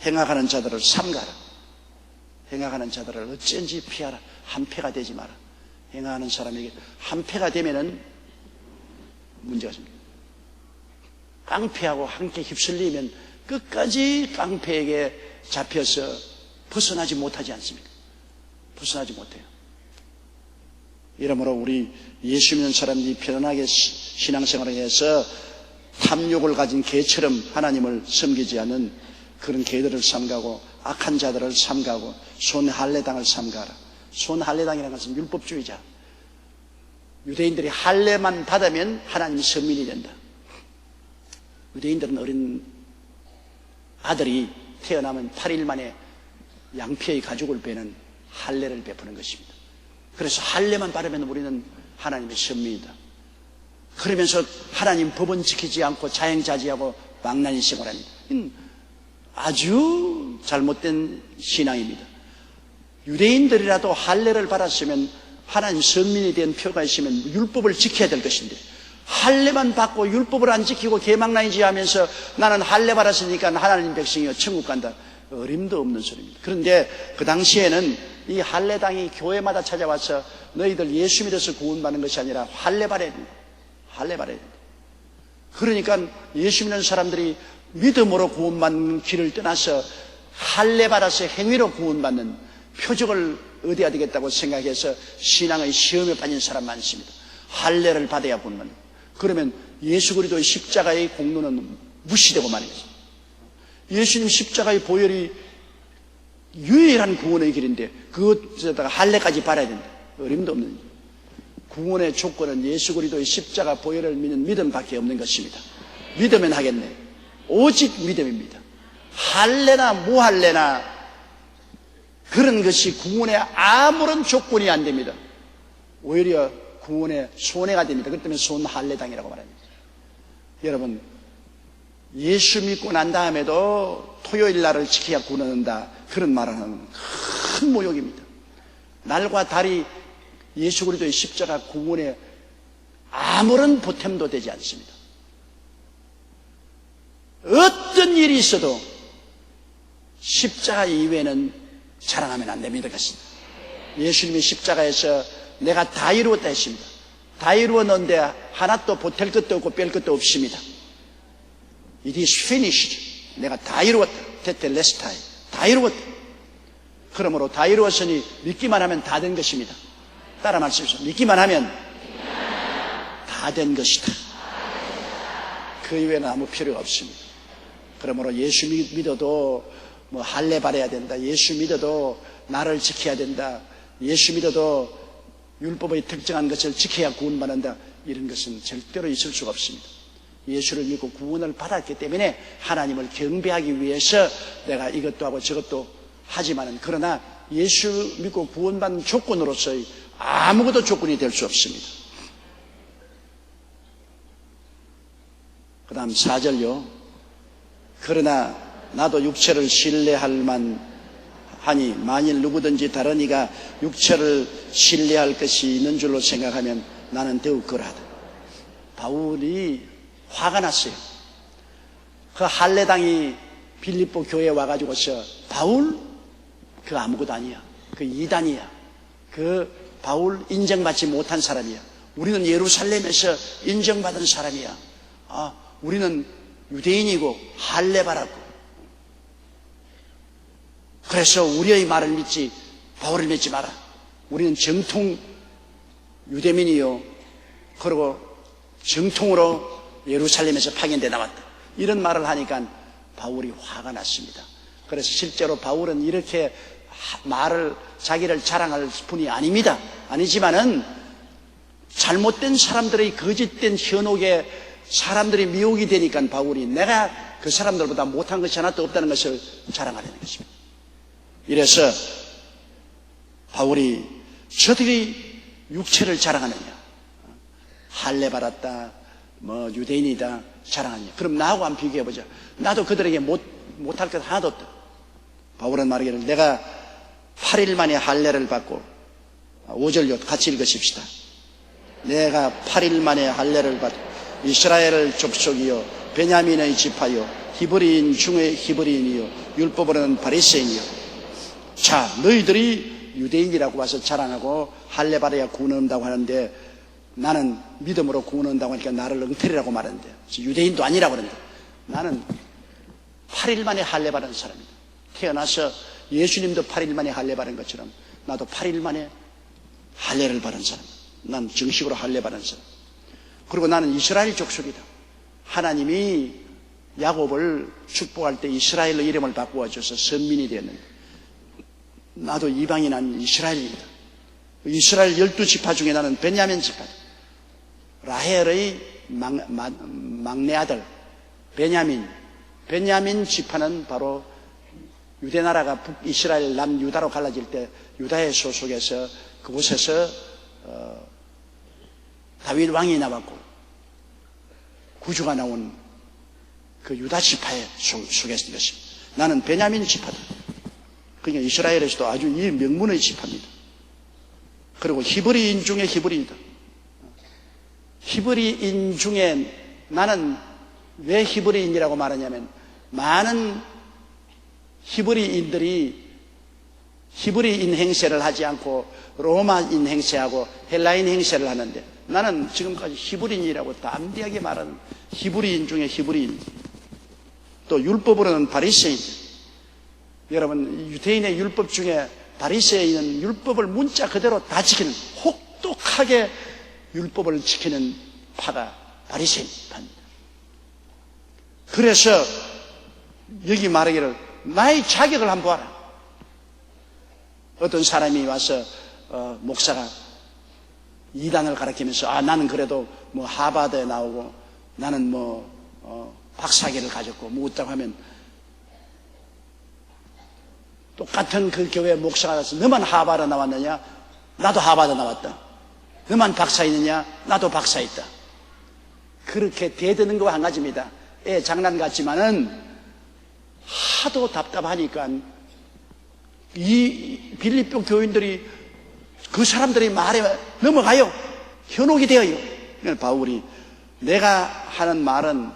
행악하는 자들을 삼가라. 행악하는 자들을 어쩐지 피하라. 한패가 되지 마라. 행악하는 사람에게 한패가 되면은 문제가 생깁니다. 깡패하고 함께 휩쓸리면 끝까지 깡패에게 잡혀서 벗어나지 못하지 않습니까? 벗어나지 못해요. 이러므로 우리 예수 믿는 사람들이 편안하게 신앙생활을 해서 탐욕을 가진 개처럼 하나님을 섬기지 않는 그런 개들을 삼가고 악한 자들을 삼가고 손할례당을 삼가라. 손할례당이라는 것은 율법주의자. 유대인들이 할례만 받으면 하나님이 선민이 된다. 유대인들은 어린 아들이 태어나면 8일 만에 양피의 가죽을 빼는 할례를 베푸는 것입니다. 그래서 할례만 받으면 우리는 하나님의 선민이다. 그러면서 하나님 법은 지키지 않고 자행자지하고 망나니 생활합니다. 아주 잘못된 신앙입니다. 유대인들이라도 할례를 받았으면 하나님 선민이 된 표가 있으면 율법을 지켜야 될 것인데 할례만 받고 율법을 안 지키고 개망나니지 하면서 나는 할례 받았으니까 하나님 백성이여 천국 간다. 어림도 없는 소리입니다. 그런데 그 당시에는 이 할례당이 교회마다 찾아와서 너희들 예수 믿어서 구원받는 것이 아니라 할례 받아야 된다. 할례 받아야 된다. 그러니까 예수 믿는 사람들이 믿음으로 구원받는 길을 떠나서 할례 받아서 행위로 구원받는 표적을 얻어야 되겠다고 생각해서 신앙의 시험에 빠진 사람 많습니다. 할례를 받아야 구원받는. 그러면 예수 그리스도의 십자가의 공로는 무시되고 말이겠습니다. 예수님 십자가의 보혈이 유일한 구원의 길인데 그것에다가 할례까지 받아야 된다. 어림도 없는 일. 구원의 조건은 예수 그리스도의 십자가 보혈을 믿는 믿음밖에 없는 것입니다. 믿으면 하겠네. 오직 믿음입니다. 할례나 무할례나 그런 것이 구원의 아무런 조건이 안 됩니다. 오히려 구원의 손해가 됩니다. 그렇기 때문에 손할례당이라고 말합니다. 여러분, 예수 믿고 난 다음에도 토요일 날을 지켜야 구원한다. 그런 말을 하는 큰 모욕입니다. 날과 달이 예수 그리스도의 십자가 구원에 아무런 보탬도 되지 않습니다. 어떤 일이 있어도 십자가 이외에는 자랑하면 안 됩니다. 예수님이 십자가에서 내가 다 이루었다 했습니다. 다 이루었는데 하나도 보탤 것도 없고 뺄 것도 없습니다. It is finished. 내가 다 이루었다. 테텔레스타이. 다 이루었다. 그러므로 다 이루었으니 믿기만 하면 다 된 것입니다. 따라 말씀하십시오. 믿기만 하면 다 된 것이다. 그 이외에는 아무 필요가 없습니다. 그러므로 예수 믿어도 뭐 할례 받아야 된다. 예수 믿어도 나를 지켜야 된다. 예수 믿어도 율법의 특정한 것을 지켜야 구원받는다. 이런 것은 절대로 있을 수가 없습니다. 예수를 믿고 구원을 받았기 때문에 하나님을 경배하기 위해서 내가 이것도 하고 저것도 하지만은 그러나 예수 믿고 구원받는 조건으로서의 아무것도 조건이 될 수 없습니다. 그 다음 4절요. 그러나 나도 육체를 신뢰할 만하니 만일 누구든지 다른 이가 육체를 신뢰할 것이 있는 줄로 생각하면 나는 더욱 그러하다. 바울이 화가 났어요. 그 할례당이 빌립보 교회에 와가지고서 바울 그 아무것도 아니야. 그 이단이야. 그 바울 인정받지 못한 사람이야. 우리는 예루살렘에서 인정받은 사람이야. 우리는 유대인이고 할례 받았고 그래서 우리의 말을 믿지 바울을 믿지 마라. 우리는 정통 유대민이요. 그리고 정통으로 예루살렘에서 파견돼 나왔다. 이런 말을 하니까 바울이 화가 났습니다. 그래서 실제로 바울은 이렇게 말을 자기를 자랑할 분이 아닙니다. 아니지만은 잘못된 사람들의 거짓된 현혹에 사람들이 미혹이 되니까 바울이 내가 그 사람들보다 못한 것이 하나도 없다는 것을 자랑하려는 것입니다. 이래서 바울이 저들이 육체를 자랑하느냐, 할례 받았다, 뭐 유대인이다 자랑하느냐. 그럼 나하고 한번 비교해보자. 나도 그들에게 못할 것 하나도 없다. 바울은 말하기를 내가 8일 만에 할례를 받고 5절요 같이 읽으십시다. 내가 8일 만에 할례를 받고 이스라엘의 족속이요 베냐민의 지파요 히브리인 중의 히브리인이요 율법으로는 바리새인이요 자, 너희들이 유대인이라고 와서 자랑하고 할례 받아야 구원 얻는다고 하는데 나는 믿음으로 구원 얻는다고 하니까 나를 엉터리라고 말하는데 유대인도 아니라고 그러는데 나는 8일 만에 할례 받은 사람이다. 태어나서 예수님도 8일 만에 할례 받은 것처럼 나도 8일 만에 할례를 받은 사람. 난 정식으로 할례 받은 사람. 그리고 나는 이스라엘 족속이다. 하나님이 야곱을 축복할 때 이스라엘로 이름을 바꾸어줘서 선민이 되었는데 나도 이방인 아닌 이스라엘입니다. 이스라엘 12지파 중에 나는 베냐민 지파다. 라헬의 막내 아들 베냐민 지파는 바로 유대나라가 북이스라엘 남유다로 갈라질 때 유다의 소속에서 그곳에서 다윗 왕이 나왔고 구주가 나온 그 유다 지파에 속해 있는 것입니다. 나는 베냐민 지파다. 그러니까 이스라엘에서도 아주 이 명문의 지파입니다. 그리고 히브리인 중에 히브리이다. 히브리인 중에 나는 왜 히브리인이라고 말하냐면 많은 히브리인들이 히브리인 행세를 하지 않고 로마인 행세하고 헬라인 행세를 하는데 나는 지금까지 히브리인이라고 담대하게 말하는 히브리인 중에 히브리인. 또 율법으로는 바리새인. 여러분 유대인의 율법 중에 바리새인은 율법을 문자 그대로 다 지키는 혹독하게 율법을 지키는 파가 바리새인 파입니다. 그래서 여기 말하기를 나의 자격을 한번 보아라. 어떤 사람이 와서 목사가 이단을 가르치면서 나는 그래도 뭐 하버드에 나오고 나는 박사학위를 가졌고 뭐 어쩌고 하면 똑같은 그 교회 목사가 와서 너만 하버드 나왔느냐? 나도 하버드 나왔다. 너만 박사 있느냐? 나도 박사 있다. 그렇게 대드는 거와 한 가지입니다. 장난 같지만은 하도 답답하니까 이 빌립보 교인들이 그 사람들이 말에 넘어가요. 현혹이 되어요. 바울이 내가 하는 말은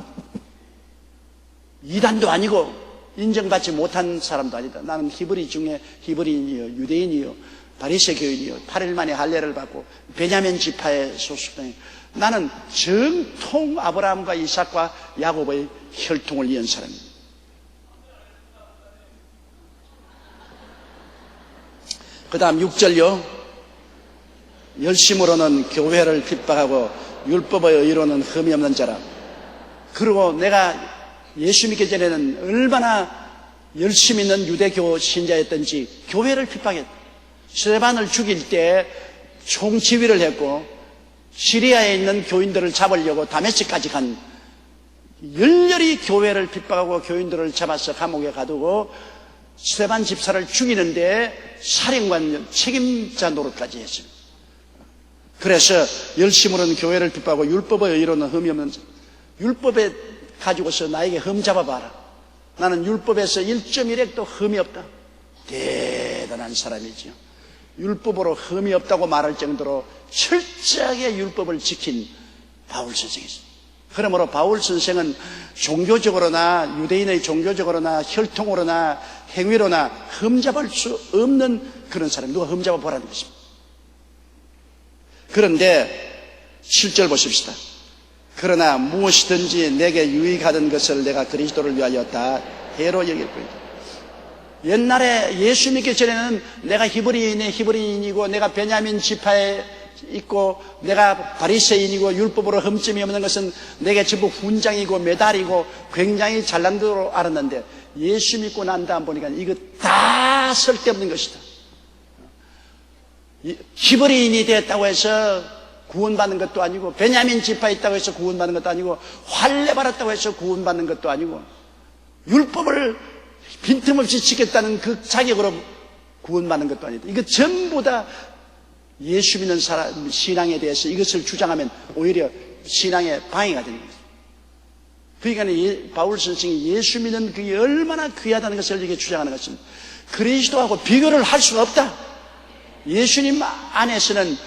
이단도 아니고 인정받지 못한 사람도 아니다. 나는 히브리 중에 히브리인이요 유대인이요 바리새 교인이요 8일 만에 할례를 받고 베냐민 지파에 소속된 나는 정통 아브라함과 이삭과 야곱의 혈통을 이은 사람입니다. 그 다음 6절요. 열심으로는 교회를 핍박하고 율법의 의로는 흠이 없는 자라. 그리고 내가 예수 믿기 전에는 얼마나 열심 있는 유대교 신자였던지 교회를 핍박했다. 스데반을 죽일 때 총지휘를 했고 시리아에 있는 교인들을 잡으려고 다메섹까지 간 열렬히 교회를 핍박하고 교인들을 잡아서 감옥에 가두고 스데반 집사를 죽이는데 사령관 책임자 노릇까지 했습니다. 그래서 열심으로는 교회를 핍박하고 율법의 의로는 흠이 없는 자. 율법에 가지고서 나에게 흠 잡아봐라. 나는 율법에서 1.1핵도 흠이 없다. 대단한 사람이지요. 율법으로 흠이 없다고 말할 정도로 철저하게 율법을 지킨 바울 선생이었습니다. 그러므로 바울 선생은 종교적으로나 유대인의 종교적으로나 혈통으로나 행위로나 흠잡을 수 없는 그런 사람. 누가 흠잡아 보라는 것입니다. 그런데 7절 보십시다. 그러나 무엇이든지 내게 유익하던 것을 내가 그리스도를 위하여 다 해로 여길 뿐이다. 옛날에 예수 믿기 전에는 내가 히브리인이고 내가 베냐민 지파에 있고 내가 바리새인이고 율법으로 흠점이 없는 것은 내게 전부 훈장이고 메달이고 굉장히 잘난 거로 알았는데 예수 믿고 난 다음 보니까 이거 다 쓸데없는 것이다. 히브리인이 됐다고 해서 구원받는 것도 아니고 베냐민 지파에 있다고 해서 구원받는 것도 아니고 할례 받았다고 해서 구원받는 것도 아니고 율법을 빈틈없이 지켰다는 그 자격으로 구원받는 것도 아니다. 이거 전부 다 예수 믿는 사람 신앙에 대해서 이것을 주장하면 오히려 신앙에 방해가 되는 거죠. 그러니까 바울 선생이 예수 믿는 그게 얼마나 귀하다는 것을 이렇게 주장하는 것입니다. 그리스도하고 비교를 할 수가 없다. 예수님 안에서는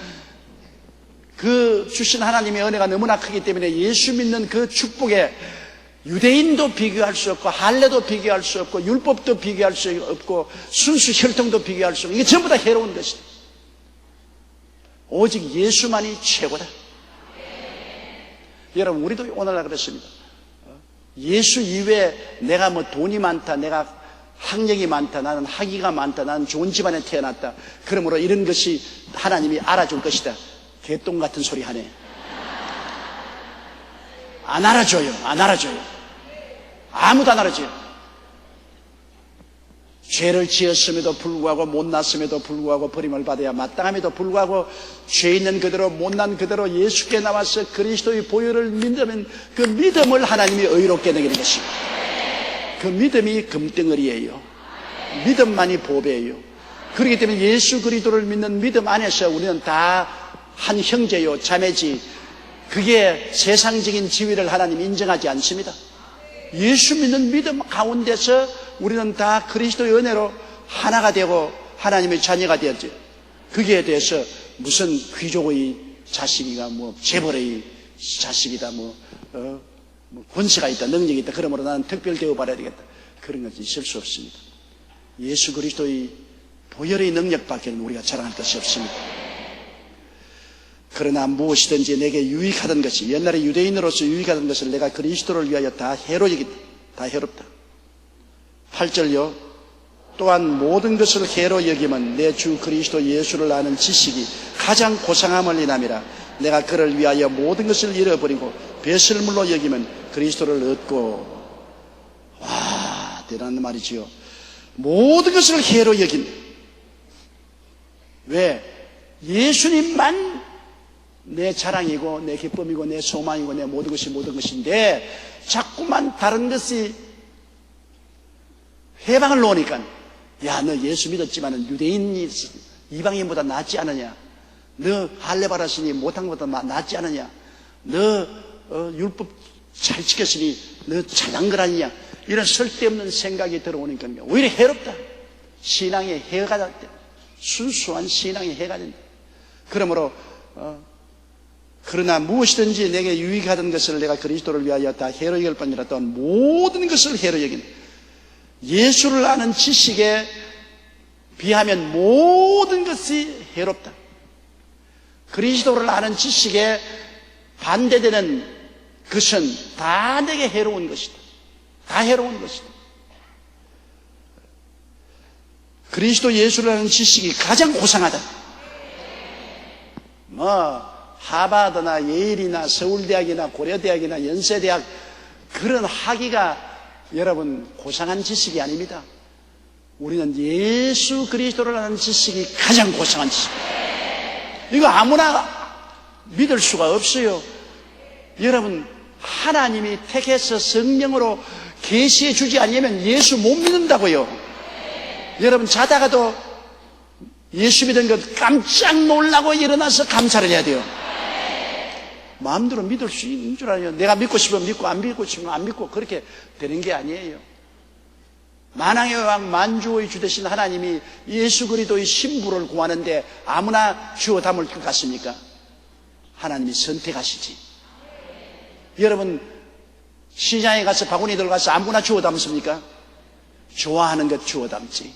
그 주신 하나님의 은혜가 너무나 크기 때문에 예수 믿는 그 축복에 유대인도 비교할 수 없고 할례도 비교할 수 없고 율법도 비교할 수 없고 순수 혈통도 비교할 수 없고 이게 전부 다 해로운 것이다. 오직 예수만이 최고다. 여러분 우리도 오늘날 그렇습니다. 예수 이외에 내가 뭐 돈이 많다, 내가 학력이 많다, 나는 학위가 많다, 나는 좋은 집안에 태어났다, 그러므로 이런 것이 하나님이 알아줄 것이다. 개똥 같은 소리 하네. 안 알아줘요. 안 알아줘요. 아무도 안 알아줘요. 죄를 지었음에도 불구하고 못났음에도 불구하고 버림을 받아야 마땅함에도 불구하고 죄 있는 그대로 못난 그대로 예수께 나와서 그리스도의 보혈을 믿으면 그 믿음을 하나님이 의롭게 여기는 것입니다. 그 믿음이 금덩어리예요. 믿음만이 보배예요. 그렇기 때문에 예수 그리스도를 믿는 믿음 안에서 우리는 다 한 형제요 자매지, 그게 세상적인 지위를 하나님 인정하지 않습니다. 예수 믿는 믿음 가운데서 우리는 다 그리스도의 은혜로 하나가 되고 하나님의 자녀가 되었죠. 거기에 대해서 무슨 귀족의 자식이가 뭐 재벌의 자식이다, 뭐 권세가 있다, 능력이 있다, 그러므로 나는 특별 대우받아야 되겠다, 그런 것이 있을 수 없습니다. 예수 그리스도의 보혈의 능력밖에 우리가 자랑할 것이 없습니다. 그러나 무엇이든지 내게 유익하던 것이, 옛날에 유대인으로서 유익하던 것을 내가 그리스도를 위하여 다 해로 여긴다. 다 해롭다. 8절요. 또한 모든 것을 해로 여기면 내 주 그리스도 예수를 아는 지식이 가장 고상함을 인함이라. 내가 그를 위하여 모든 것을 잃어버리고 배설물로 여기면 그리스도를 얻고. 와, 대단한 말이지요. 모든 것을 해로 여긴다. 왜? 예수님만 내 자랑이고 내 기쁨이고 내 소망이고 내 모든 것인데 자꾸만 다른 것이 해방을 놓으니까, 야, 너 예수 믿었지만 유대인이 이방인보다 낫지 않느냐, 너 할례 받았으니 못한 것보다 낫지 않느냐, 너 율법 잘 지켰으니 너 잘난 걸 아니냐, 이런 쓸데없는 생각이 들어오니까 오히려 해롭다. 신앙에 해가 된다. 순수한 신앙에 해가 된다. 그러므로 그러나 무엇이든지 내게 유익하던 것을 내가 그리스도를 위하여 다 해로 여길 뿐이라 또한 모든 것을 해로 여긴다. 예수를 아는 지식에 비하면 모든 것이 해롭다. 그리스도를 아는 지식에 반대되는 것은 다 내게 해로운 것이다. 다 해로운 것이다. 그리스도 예수를 아는 지식이 가장 고상하다. 하버드나 예일이나 서울대학이나 고려대학이나 연세대학 그런 학위가 여러분 고상한 지식이 아닙니다. 우리는 예수 그리스도를 아는 지식이 가장 고상한 지식. 이거 아무나 믿을 수가 없어요. 여러분, 하나님이 택해서 성령으로 계시해 주지 않으면 예수 못 믿는다고요. 여러분, 자다가도 예수 믿은 것 깜짝 놀라고 일어나서 감사를 해야 돼요. 마음대로 믿을 수 있는 줄 알아요. 내가 믿고 싶으면 믿고 안 믿고 싶으면 안 믿고 그렇게 되는 게 아니에요. 만왕의 왕 만주의 주 되신 하나님이 예수 그리스도의 신부를 구하는데 아무나 주어 담을 것 같습니까? 하나님이 선택하시지. 여러분, 시장에 가서 바구니 들어가서 아무나 주어 담습니까? 좋아하는 것 주어 담지.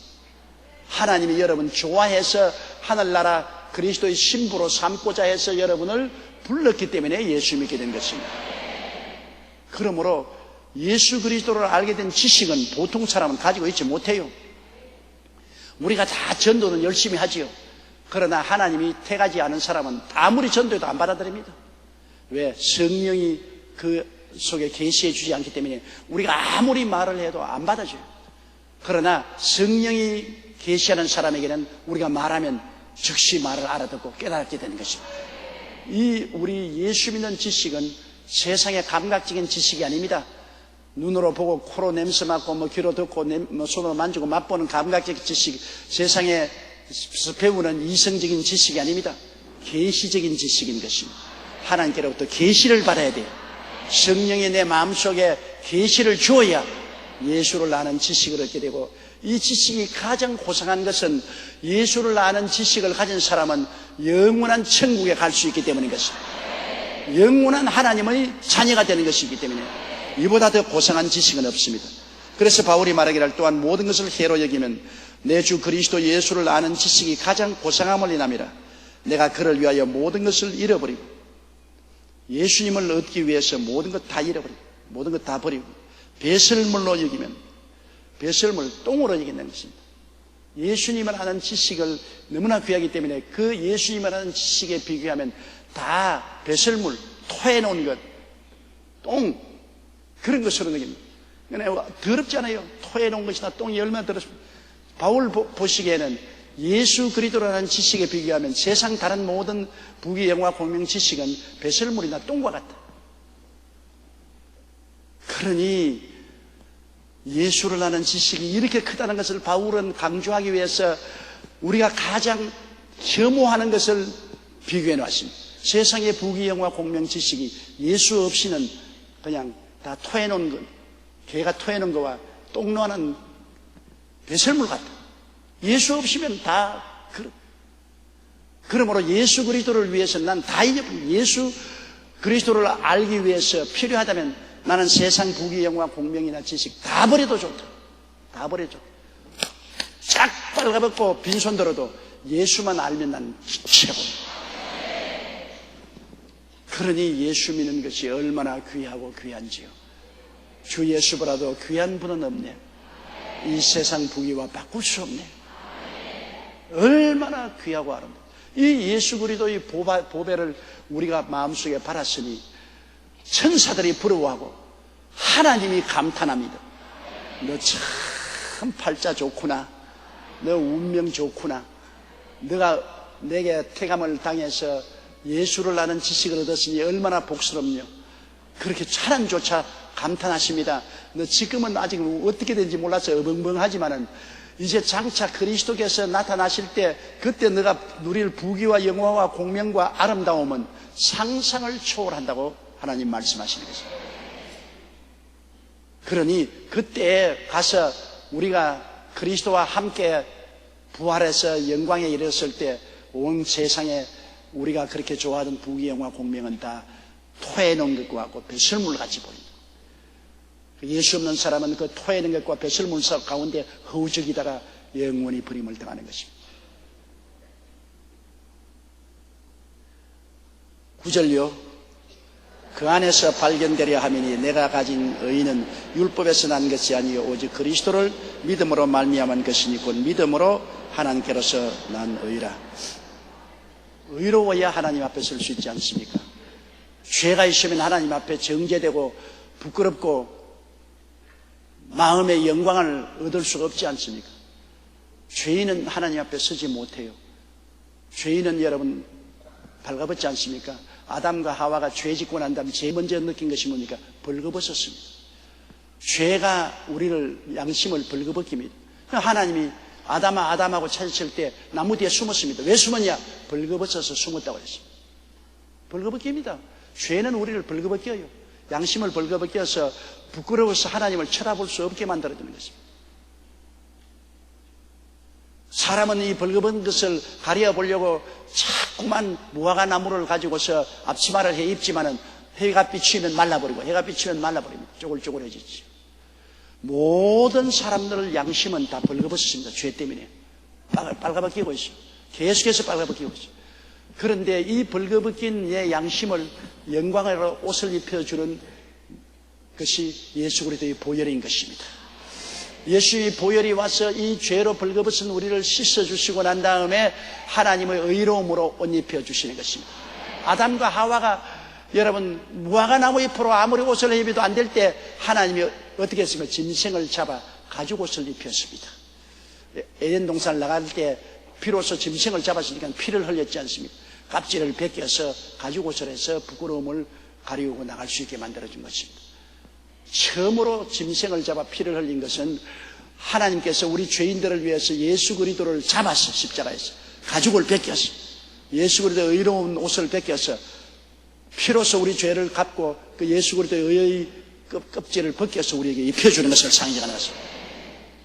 하나님이 여러분 좋아해서 하늘나라 그리스도의 신부로 삼고자 해서 여러분을 불렀기 때문에 예수 믿게 된 것입니다. 그러므로 예수 그리스도를 알게 된 지식은 보통 사람은 가지고 있지 못해요. 우리가 다 전도는 열심히 하지요. 그러나 하나님이 택하지 않은 사람은 아무리 전도해도 안 받아들입니다. 왜? 성령이 그 속에 계시해 주지 않기 때문에 우리가 아무리 말을 해도 안 받아줘요. 그러나 성령이 계시하는 사람에게는 우리가 말하면 즉시 말을 알아듣고 깨닫게 되는 것입니다. 이 우리 예수 믿는 지식은 세상의 감각적인 지식이 아닙니다. 눈으로 보고 코로 냄새 맡고 뭐 귀로 듣고 손으로 만지고 맛보는 감각적 지식, 세상에서 배우는 이성적인 지식이 아닙니다. 계시적인 지식인 것입니다. 하나님께로부터 계시를 받아야 돼요. 성령이 내 마음속에 계시를 주어야 예수를 아는 지식을 얻게 되고, 이 지식이 가장 고상한 것은 예수를 아는 지식을 가진 사람은 영원한 천국에 갈 수 있기 때문인 것입니다. 영원한 하나님의 자녀가 되는 것이기 때문에 이보다 더 고상한 지식은 없습니다. 그래서 바울이 말하기를 또한 모든 것을 해로 여기면 내 주 그리스도 예수를 아는 지식이 가장 고상함을 인함이라. 내가 그를 위하여 모든 것을 잃어버리고 예수님을 얻기 위해서 모든 것 다 잃어버리고 모든 것 다 버리고 배설물로 여기면 배설물, 똥으로 여긴다는 것입니다. 예수님을 아는 지식을 너무나 귀하기 때문에 그 예수님을 아는 지식에 비교하면 다 배설물, 토해 놓은 것, 똥, 그런 것으로 여깁니다. 더럽지 않아요. 토해 놓은 것이나 똥이 얼마나 더럽습니까? 바울 보시기에는 예수 그리스도라는 지식에 비교하면 세상 다른 모든 부귀 영화 공명 지식은 배설물이나 똥과 같다. 그러니 예수를 아는 지식이 이렇게 크다는 것을 바울은 강조하기 위해서 우리가 가장 혐오하는 것을 비교해 놨습니다. 세상의 부귀 영화 공명 지식이 예수 없이는 그냥 다 토해 놓은 것, 개가 토해 놓은 거와 똥 놓는 배설물 같다. 예수 없이면 다 그러므로 예수 그리스도를 위해서 난 다 예수 그리스도를 알기 위해서 필요하다면 나는 세상 부귀 영화 공명이나 지식 다 버려도 좋다. 다 버려도 좋다. 쫙 빨가벗고 빈손 들어도 예수만 알면 난 최고. 그러니 예수 믿는 것이 얼마나 귀하고 귀한지요. 주 예수보다도 귀한 분은 없네. 이 세상 부귀와 바꿀 수 없네. 얼마나 귀하고 아름다워. 이 예수 그리스도의 보배를 우리가 마음속에 받았으니 천사들이 부러워하고 하나님이 감탄합니다. 너 참 팔자 좋구나. 너 운명 좋구나. 너가 내게 태감을 당해서 예수를 아는 지식을 얻었으니 얼마나 복스럽냐. 그렇게 하나님조차 감탄하십니다. 너 지금은 아직 어떻게 되는지 몰라서 어벙벙하지만은 이제 장차 그리스도께서 나타나실 때 그때 너가 누릴 부귀와 영화와 공명과 아름다움은 상상을 초월한다고 하나님 말씀하시는 것입니다. 그러니 그때 가서 우리가 그리스도와 함께 부활해서 영광에 이르렀을 때 온 세상에 우리가 그렇게 좋아하던 부귀 영화 공명은 다 토해놓은 것과 같고 배설물같이 보인다. 예수 없는 사람은 그 토해놓은 것과 배설물 가운데 허우적이다가 영원히 버림을 당하는 것입니다. 9절요. 그 안에서 발견되려 하미니 내가 가진 의는 율법에서 난 것이 아니요 오직 그리스도를 믿음으로 말미암은 것이니 곧 믿음으로 하나님께로서 난 의라. 의로워야 하나님 앞에 설 수 있지 않습니까? 죄가 있으면 하나님 앞에 정죄되고 부끄럽고 마음의 영광을 얻을 수가 없지 않습니까? 죄인은 하나님 앞에 서지 못해요. 죄인은 여러분 발가벗지 않습니까? 아담과 하와가 죄 짓고 난 다음에 제일 먼저 느낀 것이 뭡니까? 벌거벗었습니다. 죄가 우리를 양심을 벌거벗깁니다. 하나님이 아담하고 찾으실 때 나무 뒤에 숨었습니다. 왜 숨었냐? 벌거벗어서 숨었다고 했습니다. 벌거벗깁니다. 죄는 우리를 벌거벗겨요. 양심을 벌거벗겨서 부끄러워서 하나님을 쳐다볼 수 없게 만들어주는 것입니다. 사람은 이 벌거벗은 것을 가려보려고 자꾸만 무화과 나무를 가지고서 앞치마를 해 입지만은 해가 비치면 말라버리고 해가 비치면 말라버립니다. 쪼글쪼글해지지. 모든 사람들 양심은 다 벌거벗습니다. 죄 때문에 빨가벗기고 있어요. 계속해서 빨가벗기고 있어요. 그런데 이 벌거벗긴 내 양심을 영광으로 옷을 입혀주는 것이 예수 그리스도의 보혈인 것입니다. 예수의 보혈이 와서 이 죄로 벌거벗은 우리를 씻어주시고 난 다음에 하나님의 의로움으로 옷 입혀주시는 것입니다. 아담과 하와가 여러분 무화과 나무 잎으로 아무리 옷을 입어도 안 될 때 하나님이 어떻게 했습니까? 짐승을 잡아 가죽 옷을 입혔습니다. 에덴 동산을 나갈 때 비로소 짐승을 잡았으니까 피를 흘렸지 않습니까? 껍질을 벗겨서 가죽 옷을 해서 부끄러움을 가리우고 나갈 수 있게 만들어준 것입니다. 처음으로 짐승을 잡아 피를 흘린 것은 하나님께서 우리 죄인들을 위해서 예수 그리스도를 잡아서 십자가에서 가죽을 벗겨서 예수 그리스도의 의로운 옷을 벗겨서 피로서 우리 죄를 갚고 그 예수 그리스도의 의의 껍질을 벗겨서 우리에게 입혀주는 것을 상징하는 것입니다.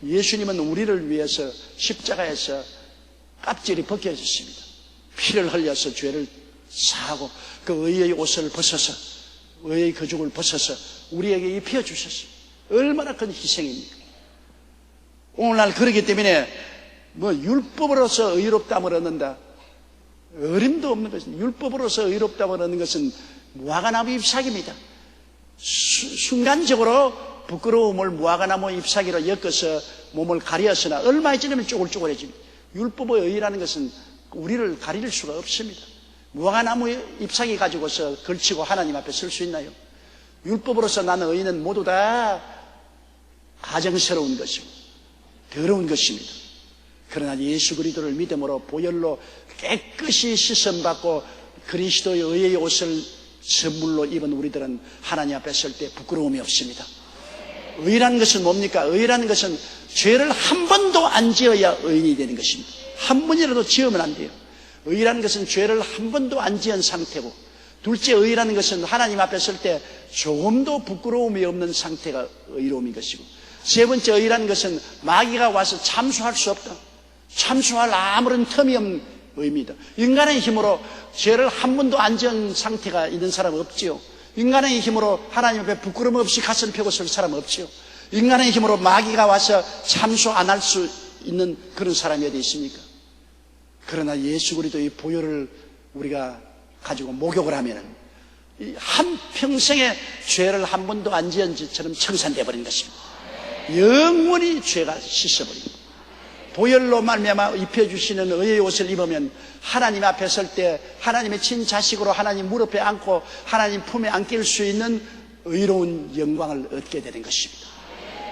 예수님은 우리를 위해서 십자가에서 껍질이 벗겨졌습니다. 피를 흘려서 죄를 사하고 그 의의 옷을 벗어서 의의 거죽을 벗어서 우리에게 입혀주셨어요. 얼마나 큰 희생입니까? 오늘날 그러기 때문에 율법으로서 의롭다함을 얻는다, 어림도 없는 것입니다. 율법으로서 의롭다함을 얻는 것은 무화과나무 잎사귀입니다. 순간적으로 부끄러움을 무화과나무 잎사귀로 엮어서 몸을 가렸으나 얼마 지나면 쪼글쪼글해집니다. 율법의 의라는 것은 우리를 가릴 수가 없습니다. 무화과나무 잎사귀 가지고서 걸치고 하나님 앞에 설 수 있나요? 율법으로서 나는 의는 모두 다 가정스러운 것이고 더러운 것입니다. 그러나 예수 그리스도를 믿음으로 보혈로 깨끗이 씻음받고 그리스도의 의의 옷을 선물로 입은 우리들은 하나님 앞에 설 때 부끄러움이 없습니다. 의라는 것은 뭡니까? 의라는 것은 죄를 한 번도 안 지어야 의인이 되는 것입니다. 한 번이라도 지으면 안 돼요. 의라는 것은 죄를 한 번도 안 지은 상태고, 둘째 의라는 것은 하나님 앞에 설 때 조금도 부끄러움이 없는 상태가 의로움인 것이고, 세 번째 의라는 것은 마귀가 와서 참수할 수 없다, 참수할 아무런 틈이 없는 의입니다. 인간의 힘으로 죄를 한 번도 안 지은 상태가 있는 사람은 없지요. 인간의 힘으로 하나님 앞에 부끄러움 없이 가슴 펴고 설 사람은 없지요. 인간의 힘으로 마귀가 와서 참수 안 할 수 있는 그런 사람이 어디 있습니까? 그러나 예수 그리스도의 보혈을 우리가 가지고 목욕을 하면은 한평생의 죄를 한 번도 안 지은 것처럼 청산되어 버린 것입니다. 영원히 죄가 씻어버립니다. 보혈로 말미암아 입혀주시는 의의 옷을 입으면 하나님 앞에 설 때 하나님의 친자식으로 하나님 무릎에 안고 하나님 품에 안길 수 있는 의로운 영광을 얻게 되는 것입니다.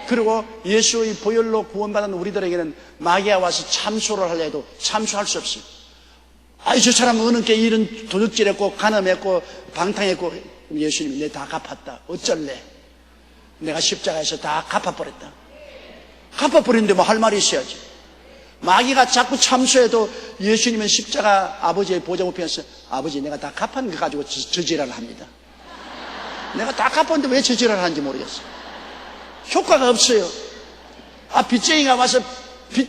그리고 예수의 보혈로 구원받은 우리들에게는 마귀가 와서 참수를 하려 해도 참수할 수 없습니다. 저 사람은 어느 게 이런 도둑질했고 간음했고 방탕했고, 예수님이 내 다 갚았다, 어쩔래? 내가 십자가에서 다 갚아버렸다. 갚아버렸는데 뭐 할 말이 있어야지. 마귀가 자꾸 참수해도 예수님은 십자가 아버지의 보좌 우편에서 아버지 내가 다 갚은 거 가지고 저지랄을 합니다. 내가 다 갚았는데 왜 저지랄을 하는지 모르겠어요. 효과가 없어요. 빚쟁이가 와서 빚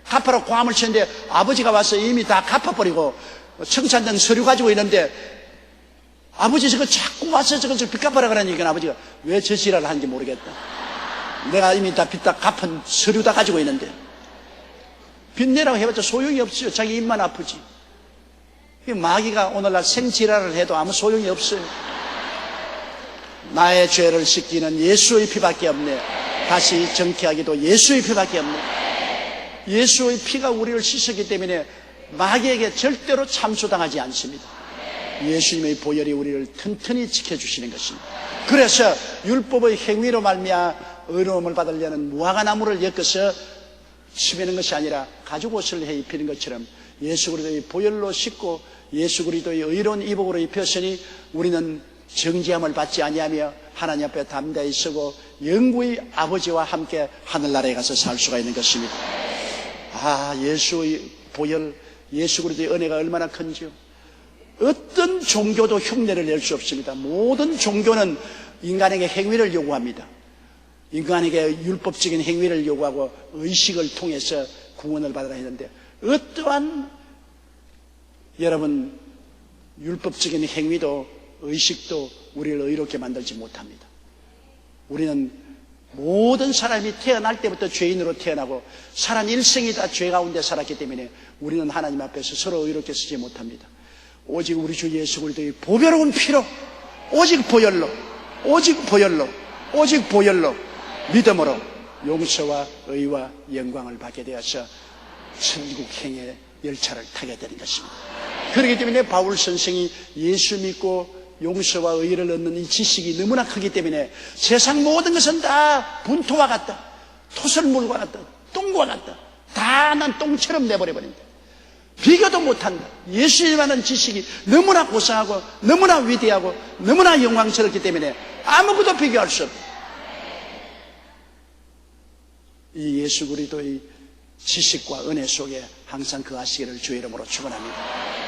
갚아라 고함을 치는데 아버지가 와서 이미 다 갚아버리고 청산된 서류 가지고 있는데, 아버지 저거 자꾸 와서 저거 빚 갚아라 그러니까 아버지가 왜 저지랄을 하는지 모르겠다. 내가 이미 다 빚 다 갚은 서류 다 가지고 있는데. 빚 내라고 해봤자 소용이 없어요. 자기 입만 아프지. 마귀가 오늘날 생지랄을 해도 아무 소용이 없어요. 나의 죄를 씻기는 예수의 피밖에 없네. 다시 정케하기도 예수의 피밖에 없네. 예수의 피가 우리를 씻었기 때문에 마귀에게 절대로 참수당하지 않습니다. 예수님의 보혈이 우리를 튼튼히 지켜주시는 것입니다. 그래서 율법의 행위로 말미암아 의로움을 받으려는 무화과나무를 엮어서 치매는 것이 아니라 가죽 옷을 해 입히는 것처럼 예수 그리스도의 보혈로 씻고 예수 그리스도의 의로운 이복으로 입혔으니 우리는 정죄함을 받지 아니하며 하나님 앞에 담대히 서고 영구의 아버지와 함께 하늘나라에 가서 살 수가 있는 것입니다. 예수의 보혈, 예수 그리스도의 은혜가 얼마나 큰지요. 어떤 종교도 흉내를 낼 수 없습니다. 모든 종교는 인간에게 행위를 요구합니다. 인간에게 율법적인 행위를 요구하고 의식을 통해서 구원을 받으라 했는데, 어떠한 여러분 율법적인 행위도 의식도 우리를 의롭게 만들지 못합니다. 우리는 모든 사람이 태어날 때부터 죄인으로 태어나고 사람 일생이 다 죄 가운데 살았기 때문에 우리는 하나님 앞에서 서로 의롭게 쓰지 못합니다. 오직 우리 주 예수 그리스도의 보배로운 피로, 오직 보혈로, 오직 보혈로, 오직 보혈로 믿음으로 용서와 의와 영광을 받게 되어서 천국행의 열차를 타게 되는 것입니다. 그렇기 때문에 바울 선생이 예수 믿고 용서와 의를 얻는 이 지식이 너무나 크기 때문에 세상 모든 것은 다 분토와 같다, 토설물과 같다, 똥과 같다, 다 난 똥처럼 내버려버린다, 비교도 못한다. 예수님 아는 지식이 너무나 고상하고 너무나 위대하고 너무나 영광스럽기 때문에 아무것도 비교할 수 없다. 이 예수 그리스도의 지식과 은혜 속에 항상 거하시기를 주의 이름으로 축원합니다.